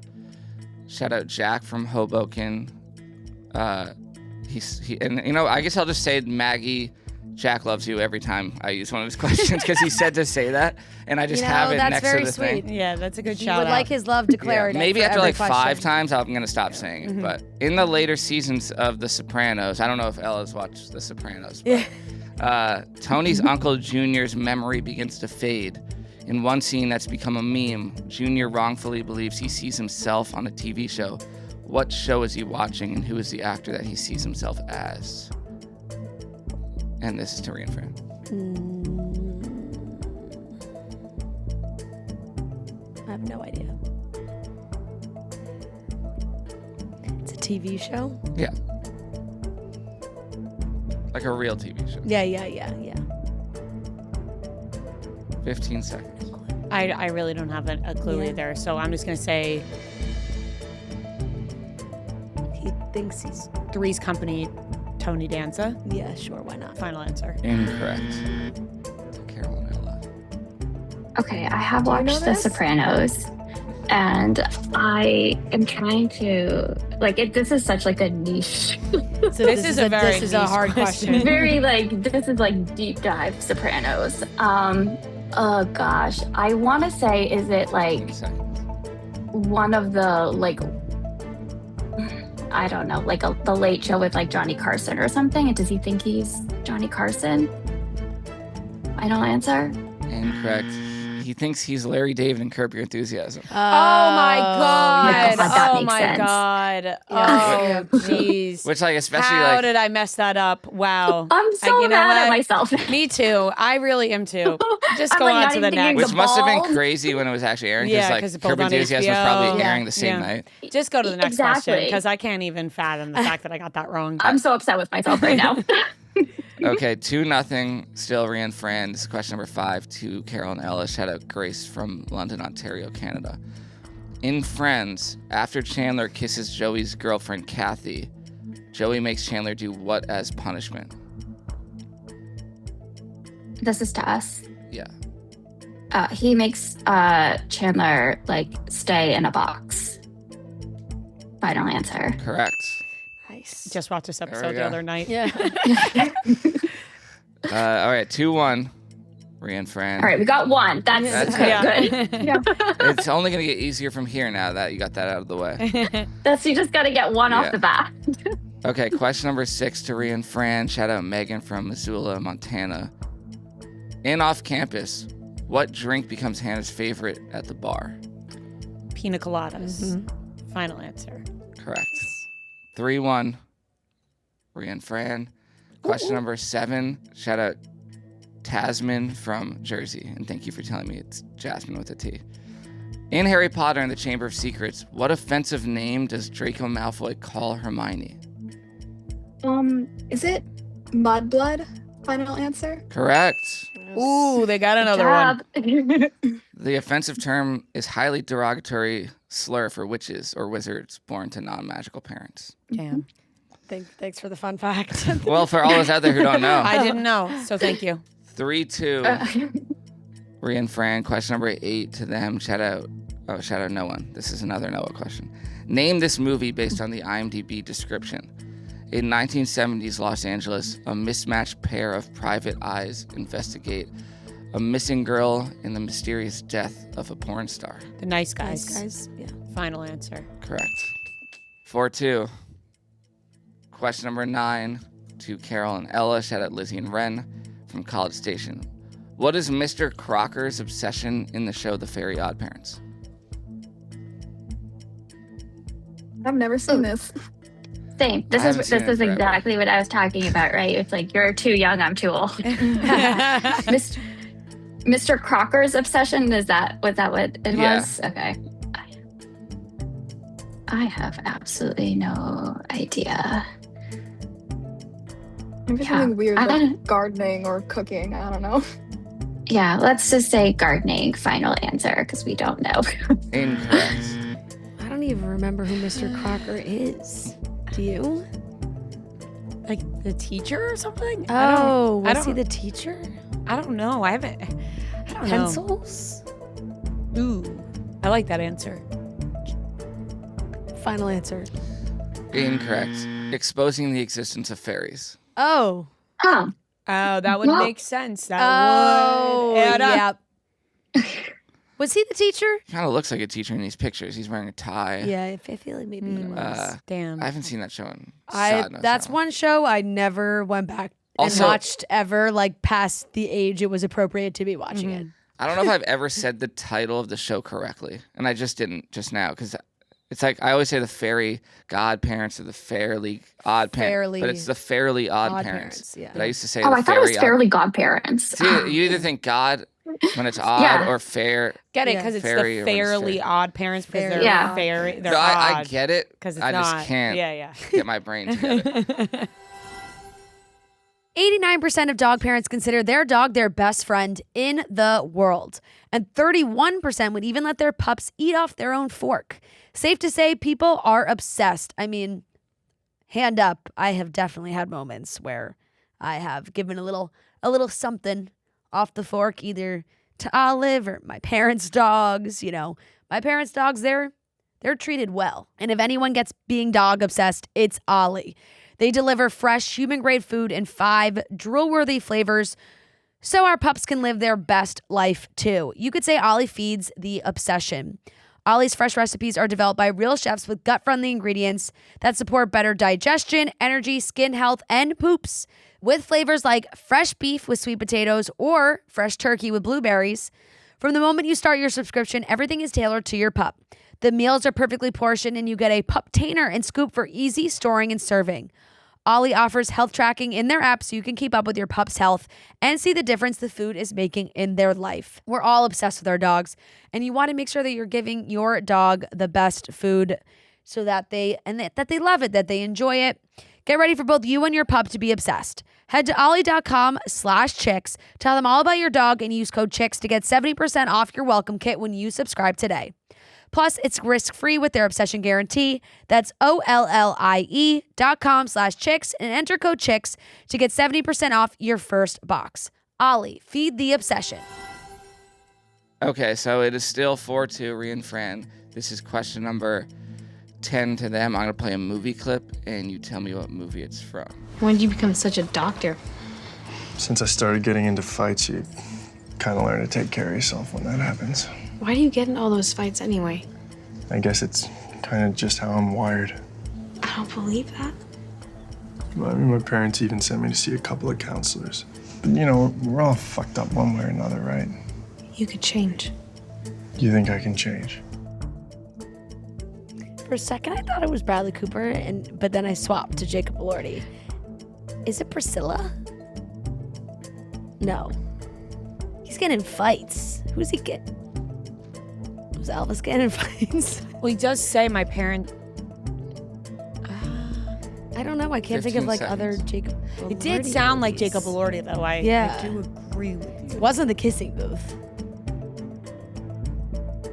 Shout out Jack from Hoboken. And you know, I guess I'll just say Maggie, Jack loves you every time I use one of his questions because he said to say that, and I just have it that's next very to the sweet. thing. Yeah, that's a good he shout would out. like his love declared. Maybe for after every like 5 question. times, I'm gonna stop saying it. But in the later seasons of The Sopranos, I don't know if Ella's watched The Sopranos. But, Tony's Uncle Junior's memory begins to fade. In one scene that's become a meme, Junior wrongfully believes he sees himself on a TV show. What show is he watching, and who is the actor that he sees himself as? And this is to Ria and Fran. I have no idea. It's a TV show? Yeah. Like a real TV show. Yeah. 15 seconds. I really don't have a clue Yeah. either, so I'm just gonna say He thinks he's. Three's Company, Tony Danza. Yeah, sure, why not? Final answer. Incorrect. To Carol and Ella. Okay, I have Do you know watched The this? Sopranos, and I am trying to this is such like a niche, So This is a very this is a niche hard question. question. very this is like deep dive Sopranos. Oh gosh, I want to say, is it 15 like seconds. one of the I don't know, the Late Show with like Johnny Carson or something? And does he think he's Johnny Carson? Final answer. Incorrect. He thinks he's Larry David in Curb Your Enthusiasm. Oh my god! yeah, that Oh makes my sense. god! Yeah. Oh jeez! Which, like, especially How like, did I mess that up? Wow! I'm so you know mad at what? myself. Me too. I really am too. Just I'm go like on not to the even thinking next. which must have been Bald? crazy when it was actually airing. Yeah, Because 'cause it like Curb pulled Your on Enthusiasm was HBO. probably Yeah, airing the same yeah. night. Just go to the next question Exactly. because I can't even fathom the fact that I got that wrong. I'm so upset with myself right now. Okay, 2-0. Still Ria and Fran. This is question number 5 to Carol and Ella. Shout out Grace from London, Ontario, Canada. In Friends, after Chandler kisses Joey's girlfriend Kathy, Joey makes Chandler do what as punishment? This is to us. Yeah. He makes Chandler stay in a box. Final answer. Correct. Nice. Just watched this There we episode the go. other night. Yeah. All right, 2-1. Ria and Fran. All right, we got one. That's That's good. Yeah. It's only going to get easier from here now that you got that out of the way. You just got to get one Yeah. off the bat. Okay, question number 6 to Ria and Fran. Shout out Megan from Missoula, Montana. In Off Campus, what drink becomes Hannah's favorite at the bar? Pina coladas. Mm-hmm. Final answer. Correct. 3-1. Ria and Fran. Question number 7. Shout out Tasman from Jersey. And thank you for telling me it's Jasmine with a T. In Harry Potter and the Chamber of Secrets, what offensive name does Draco Malfoy call Hermione? Is it Mudblood? Final answer. Correct. Ooh, they got another one. one. The offensive term is highly derogatory slur for witches or wizards born to non-magical parents. Damn. Thanks for the fun fact. Well, for all those out there who don't know, I didn't know, so thank you. 3-2. Ria and Fran. Question number 8 to them. Shout out no one. This is another Noah question. Name this movie based on the IMDb description. In 1970s Los Angeles, a mismatched pair of private eyes investigate a missing girl and the mysterious death of a porn star. The nice guys. Nice guys. Yeah. Final answer. Correct. 4-2. Question number 9 to Carol and Ella. Shout out Lizzie and Ren from College Station. What is Mr. Crocker's obsession in the show The Very Odd Parents? I've never seen this. Same. I haven't seen This it is forever. exactly what I was talking about, right? It's like you're too young, I'm too old. Mr. Crocker's obsession, was that what it Yeah. was? Okay. I have absolutely no idea. Maybe Yeah. something weird I like don't- gardening or cooking. I don't know. Yeah, let's just say gardening, final answer, because we don't know. Incorrect. I don't even remember who Mr. Crocker is. Do you? Like the teacher or something? Oh, I was he don't- the teacher? I don't know. I don't know. Pencils? Ooh, I like that answer. Final answer. Incorrect. Exposing the existence of fairies. Oh. Huh. Oh, that would Well- make sense. That Oh, would add up. yep. Was he the teacher? Kind of looks like a teacher in these pictures. He's wearing a tie. Yeah, I feel like maybe he was. Damn. I haven't seen that show in God knows That's how long. one show I never went back Also- and watched ever, like past the age it was appropriate to be watching it. I don't know if I've ever said the title of the show correctly, and I just didn't just now because it's like I always say the fairy godparents or the fairly odd parents, but it's the fairly odd, Odd parents. parents, yeah. But I used to say Oh, the I thought it was fairy fairly godparents. See, you either think God when it's odd Yeah. or fair. Get it? Yeah. Because it's Fairy the or what is fairly fair? odd parents because they're Yeah. fairy. They're No, I odd. get it. Because it's I not. just can't Yeah. get my brain together. 89% of dog parents consider their dog their best friend in the world. And 31% would even let their pups eat off their own fork. Safe to say, people are obsessed. I mean, hand up, I have definitely had moments where I have given a little something off the fork, either to Olive or my parents' dogs. You know, my parents' dogs, they're treated well. And if anyone gets being dog obsessed, it's Ollie. They deliver fresh, human-grade food in 5 drool-worthy flavors so our pups can live their best life, too. You could say Ollie feeds the obsession. Ollie's fresh recipes are developed by real chefs with gut-friendly ingredients that support better digestion, energy, skin health, and poops. With flavors like fresh beef with sweet potatoes or fresh turkey with blueberries. From the moment you start your subscription, everything is tailored to your pup. The meals are perfectly portioned and you get a pup tainer and scoop for easy storing and serving. Ollie offers health tracking in their app so you can keep up with your pup's health and see the difference the food is making in their life. We're all obsessed with our dogs, and you want to make sure that you're giving your dog the best food so that they love it, that they enjoy it. Get ready for both you and your pup to be obsessed. Head to ollie.com/chicks. Tell them all about your dog and use code CHICKS to get 70% off your welcome kit when you subscribe today. Plus, it's risk-free with their obsession guarantee. That's OLLIE.com/chicks and enter code CHICKS to get 70% off your first box. Ollie, feed the obsession. Okay, so it is still 4-2, Ria and Fran. This is question number 10 to them. I'm going to play a movie clip, and you tell me what movie it's from. When did you become such a doctor? Since I started getting into fights, you kind of learn to take care of yourself when that happens. Why do you get in all those fights anyway? I guess it's kind of just how I'm wired. I don't believe that. I mean, my parents even sent me to see a couple of counselors. But, you know, we're all fucked up one way or another, right? You could change. Do you think I can change? For a second, I thought it was Bradley Cooper, but then I swapped to Jacob Elordi. Is it Priscilla? No. He's getting in fights. Who's he getting? Was Elvis getting in fights? Well, he does say my parent. I don't know. I can't think of 15 like other seconds. Jacob. It did Elordi sound like movies. Jacob Elordi, though. I do agree with you. It wasn't the kissing booth.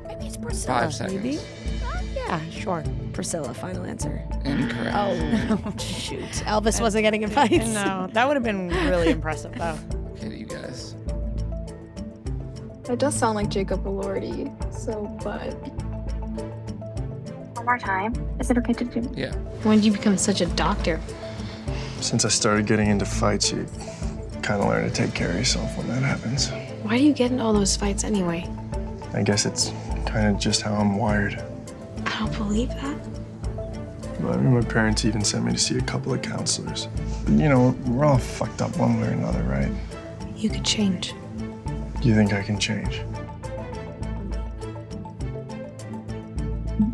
Maybe it's Priscilla. 5 seconds. Maybe. Yeah, sure. Priscilla, final answer. Incorrect. Oh, shoot. Elvis wasn't getting in fights. No, that would have been really impressive, though. Okay, you guys. It does sound like Jacob Elordi. So, but One more time. Is it okay to do? Yeah. When did you become such a doctor? Since I started getting into fights, you kind of learn to take care of yourself when that happens. Why do you get in all those fights anyway? I guess it's kind of just how I'm wired. I don't believe that. I mean, my parents even sent me to see a couple of counselors. But, you know, we're all fucked up one way or another, right? You could change. You think I can change?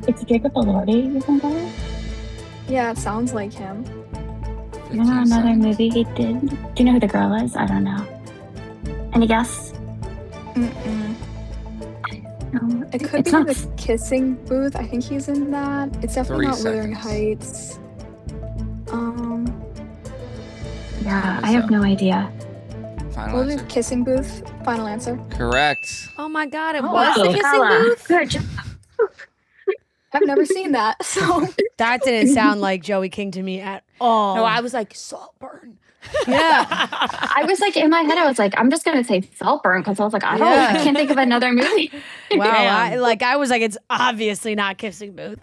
It's Jacob Elordi, you think that is? Yeah, it sounds like him. You know 15 another seconds. movie he did? Do you know who the girl is? I don't know. Any guess? Mm-mm. No, It could it's be not. the Kissing Booth. I think he's in that. It's definitely 3 not Wuthering seconds. Heights. Yeah, I have no idea. Final What was answer. it? Kissing Booth. Final answer. Correct. Oh my God, it Oh, was the wow. kissing Bella, booth. good job. I've never seen that, so That didn't sound like Joey King to me at all. No, I was like, Saltburn. yeah. I was like, in my head, I was like, I'm just gonna say Saltburn because I was like, I Yeah. can't think of another movie. Wow. Damn. I was like, it's obviously not kissing booth.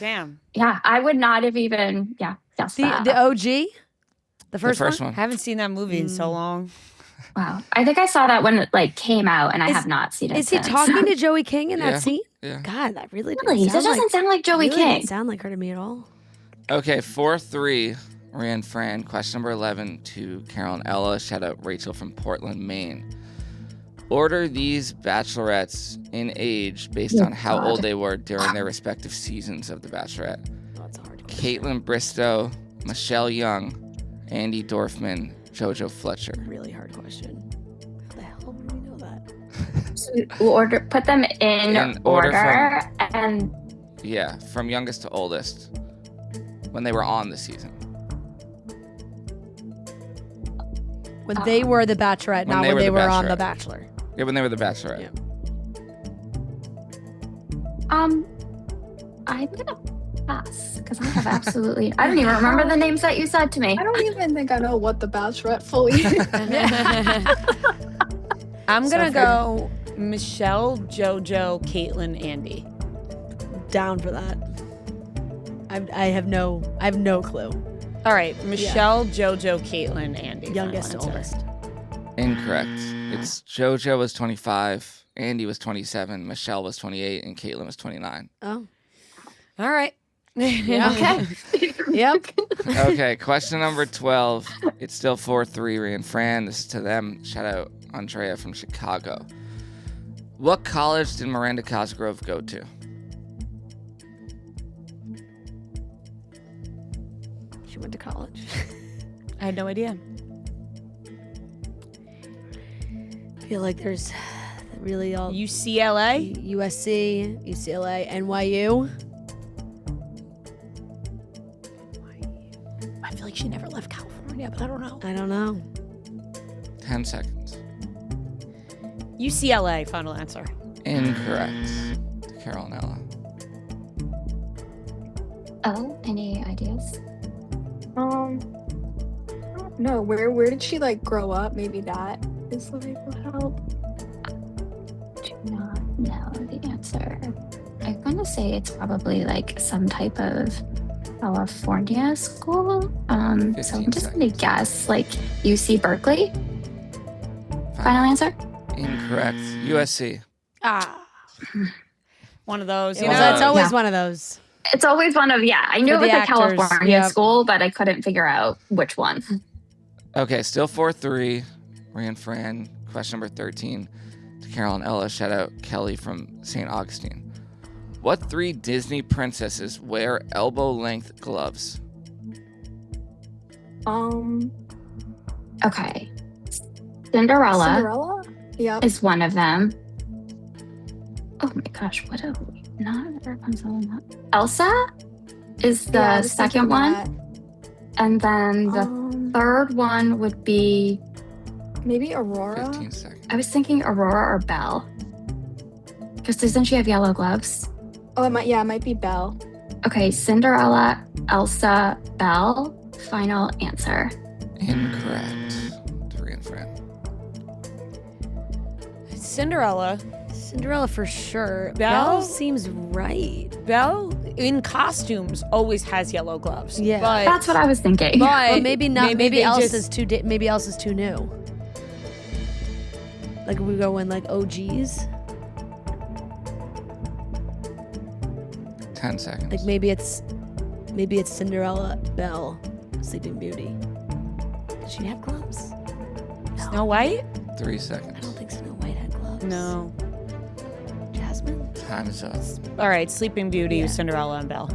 Damn. Yeah, I would not have even guessed that. The OG, the first, the first one. one. Haven't seen that movie in so long. Wow, I think I saw that when it like came out, and I have not seen it. Is he since. talking to Joey King in Yeah. that scene? Yeah. God, that really didn't Really? That sound doesn't sound like Joey really King. didn't sound like her to me at all. Okay, 4-3. Ria and Fran. Question number 11 to Carol and Ella. Shout out Rachel from Portland, Maine. Order these bachelorettes in age based on how God. old they were during their respective seasons of The Bachelorette. Oh, that's a hard. Caitlin Bristow, Michelle Young, Andy Dorfman, JoJo Fletcher. Really hard question. How the hell would we know that? Put them in order order, and Yeah, from youngest to oldest when they were on the season. When they were the Bachelorette, not when they were on the Bachelorette. Bachelor. Yeah, when they were The Bachelorette. Yeah. I'm gonna pass because I have absolutely. I don't even remember the names that you said to me. I don't even think I know what the Bachelorette fully is. I'm So gonna for- go Michelle, JoJo, Caitlin, Andy. Down for that. I have no clue. All right, Michelle, JoJo, Caitlin, Andy. Youngest to Final answer. oldest. Incorrect. It's JoJo was 25, Andy was 27, Michelle was 28, and Caitlin was 29. Oh. All right. Yeah. Okay. Yep. Okay, question number 12. It's still 4-3, Ria and Fran. This is to them. Shout out Andrea from Chicago. What college did Miranda Cosgrove go to? She went to college. I had no idea. I feel like there's really all UCLA. USC, UCLA, NYU. I feel like she never left California, but I don't know. I don't know. 10 seconds. UCLA. Final answer. Incorrect. To Carol and Ella. Oh, any ideas? I don't know. Where did she like grow up? Maybe that is like will help. Do not know the answer. I'm gonna say it's probably like some type of California school. So I'm 15 just gonna guess like UC Berkeley. Final answer. Incorrect. USC. Ah. One of those. You Well, know? that's always Yeah. one of those. It's always one of I knew For it was the a actors, California yep. school, but I couldn't figure out which one. Okay, still 4-3. Ria and Fran. Question number 13 to Carol and Ella. Shout out Kelly from St. Augustine. What 3 Disney princesses wear elbow-length gloves? Okay. Cinderella Cinderella? Yep. is one of them. Oh my gosh, what a not Rapunzel, not Elsa is the Yeah, I was second thinking one, that. and then the third one would be Maybe Aurora. 15 seconds. I was thinking Aurora or Belle, because doesn't she have yellow gloves? Oh, it might be Belle. Okay, Cinderella, Elsa, Belle. Final answer. Incorrect. To Ria and Fran. Cinderella. Cinderella for sure. Belle? Belle seems right. Belle in costumes always has yellow gloves. Yeah. But, That's what I was thinking. but But maybe not. Maybe they Elsa's too. Maybe Elsa's too new. Like we go in like OGs. 10 seconds. Like maybe it's Cinderella, Belle, Sleeping Beauty. Did she have gloves? Snow White? 3 I seconds. don't think Snow White had gloves. No. Jasmine? Time is up. All right, Sleeping Beauty, Yeah. Cinderella, and Belle.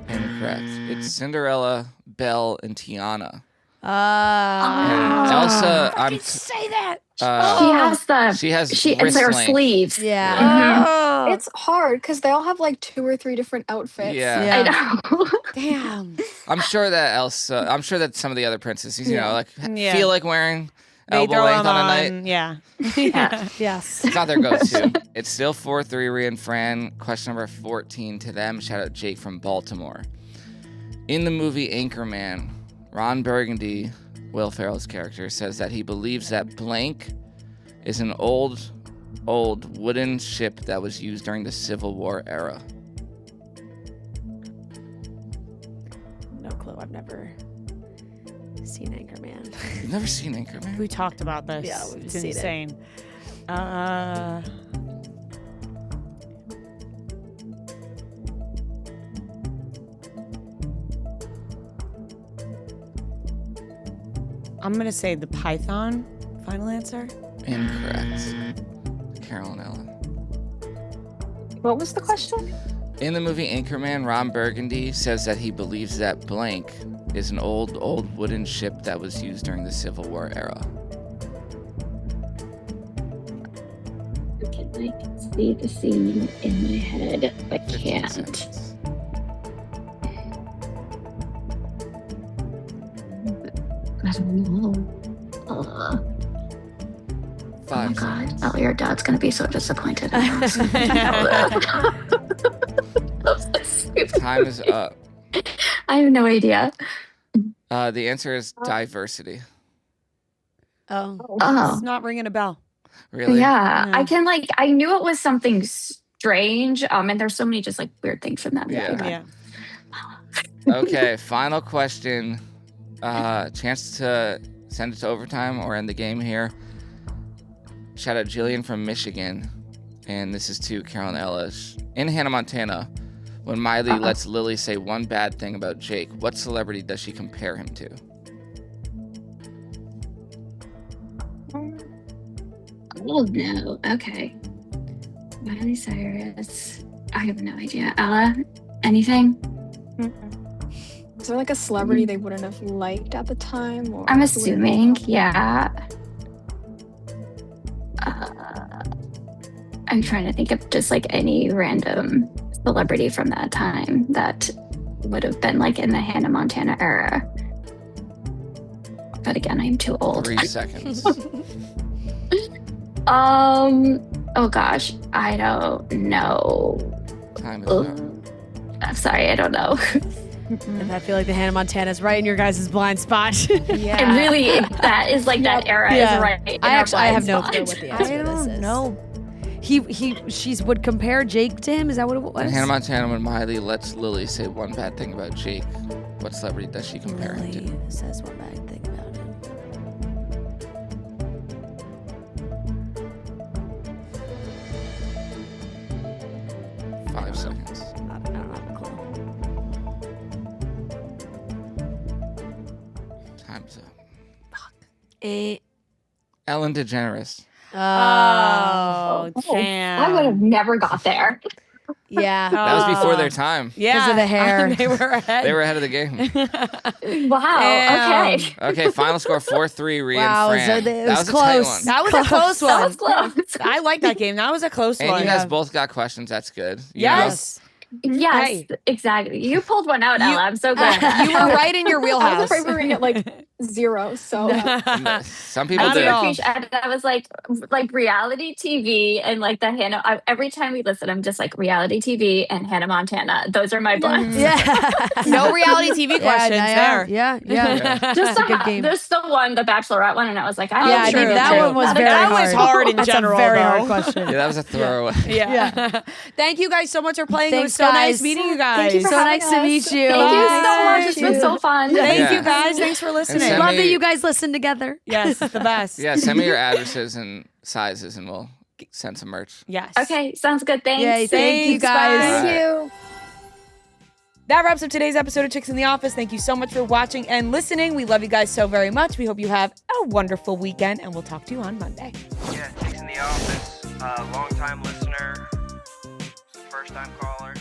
Incorrect. It's Cinderella, Belle, and Tiana. Oh. Elsa, I'm. Say that. She has the. She has It's wrist her length. sleeves. Yeah. Oh, It's hard because they all have like 2 or 3 different outfits. Yeah. Yeah. I know. damn. I'm sure that Elsa. I'm sure that some of the other princesses, you know, like Yeah. feel like wearing They elbow throw length them on a night. Yeah. Yes. It's not their go-to. It's still 4-3, Ria and Fran. Question number 14 to them. Shout out Jake from Baltimore. In the movie Anchorman, Ron Burgundy, Will Ferrell's character, says that he believes that blank is an old wooden ship that was used during the Civil War era. No clue. I've never seen Anchorman. You've never seen Anchorman? We talked about this. Yeah, we've it's seen it. insane. I'm gonna say the Python. Final answer. Incorrect. Carol and Ella. What was the question? In the movie Anchorman, Ron Burgundy says that he believes that blank is an old wooden ship that was used during the Civil War era. Okay, I can see the scene in my head, but 15 can't. seconds. I don't know. 5 Oh God! seconds. Oh, your dad's gonna be so disappointed. in us. Time is up. I have no idea. The answer is diversity. Oh. Oh, It's not ringing a bell. Really? yeah. Yeah. I can I knew it was something strange. And there's so many just like weird things from that movie. Yeah. but- Yeah. Okay, final question. Chance to send it to overtime or end the game here. Shout out Jillian from Michigan. And this is to Carol and Ellis. In Hannah Montana, when Miley lets Lily say one bad thing about Jake, what celebrity does she compare him to? Oh no. Okay. Miley Cyrus. I have no idea. Ella, anything? Is there like a celebrity they wouldn't have liked at the time? Or I'm who assuming, would've- yeah. I'm trying to think of just like any random celebrity from that time that would have been like in the Hannah Montana era. But again, I'm too old. 3 seconds. Oh gosh, I don't know. Time is up. I'm sorry, I don't know. And I feel like the Hannah Montana's right in your guys' blind spot. Yeah. And really, that is like that era Yeah. is right. in I our actually I have no blind clue spot. what the answer I to this don't is. know. She's would compare Jake to him. Is that what it was? In Hannah Montana, when Miley lets Lily say one bad thing about Jake, what celebrity does she compare him Lily to? says one bad thing about him. 5 seconds. I don't have a clue. Time's up. Eh. Ellen DeGeneres. Oh, I damn. would have never got there. Yeah. That was before their time. Yeah. of the hair. They were ahead. They were ahead of the game. Wow. Damn. Okay. Okay, final score 4-3, Ria Wow, and Fran. so it that was was a tight close. one. That was a close That one. was close. I like that game. That was a close And one. you guys both got questions. That's good. You Yes. Yes, Hey. exactly. You pulled one out, Ella. I'm so glad. You were right in your I was wheelhouse. afraid we were gonna get like 0. So know, some people Not do. at all. I was like reality TV and like the Hannah. Every time we listen, I'm just like reality TV and Hannah Montana. Those are my blinds. Yeah. No reality TV questions there. Yeah. Yeah. Just a good game. There's the one, the Bachelorette one, and I was like, I Yeah, don't I sure think that true. one was Not very That hard. was hard in That's general, a very though. hard question. Yeah, that was a throwaway. Yeah. Thank you guys so much for playing. it was Thanks, so nice guys. meeting you guys. Thank you for So having nice to us. meet you. Thank you so Bye. much. It's been so fun. Thank Yeah. you guys. Thanks for listening. send Love me- that you guys listen together. Yes, the best. Yeah, send me your addresses and sizes, and we'll send some merch. Yes. Okay, sounds good. Thanks. Yay, thank you Thanks, guys. bye. thank you. That wraps up today's episode of Chicks in the Office. Thank you so much for watching and listening. We love you guys so very much. We hope you have a wonderful weekend, and we'll talk to you on Monday. Yeah, Chicks in the Office. Long-time listener, first-time caller.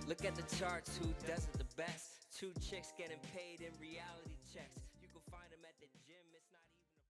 Look at the charts, who does it the best? Two chicks getting paid in reality checks.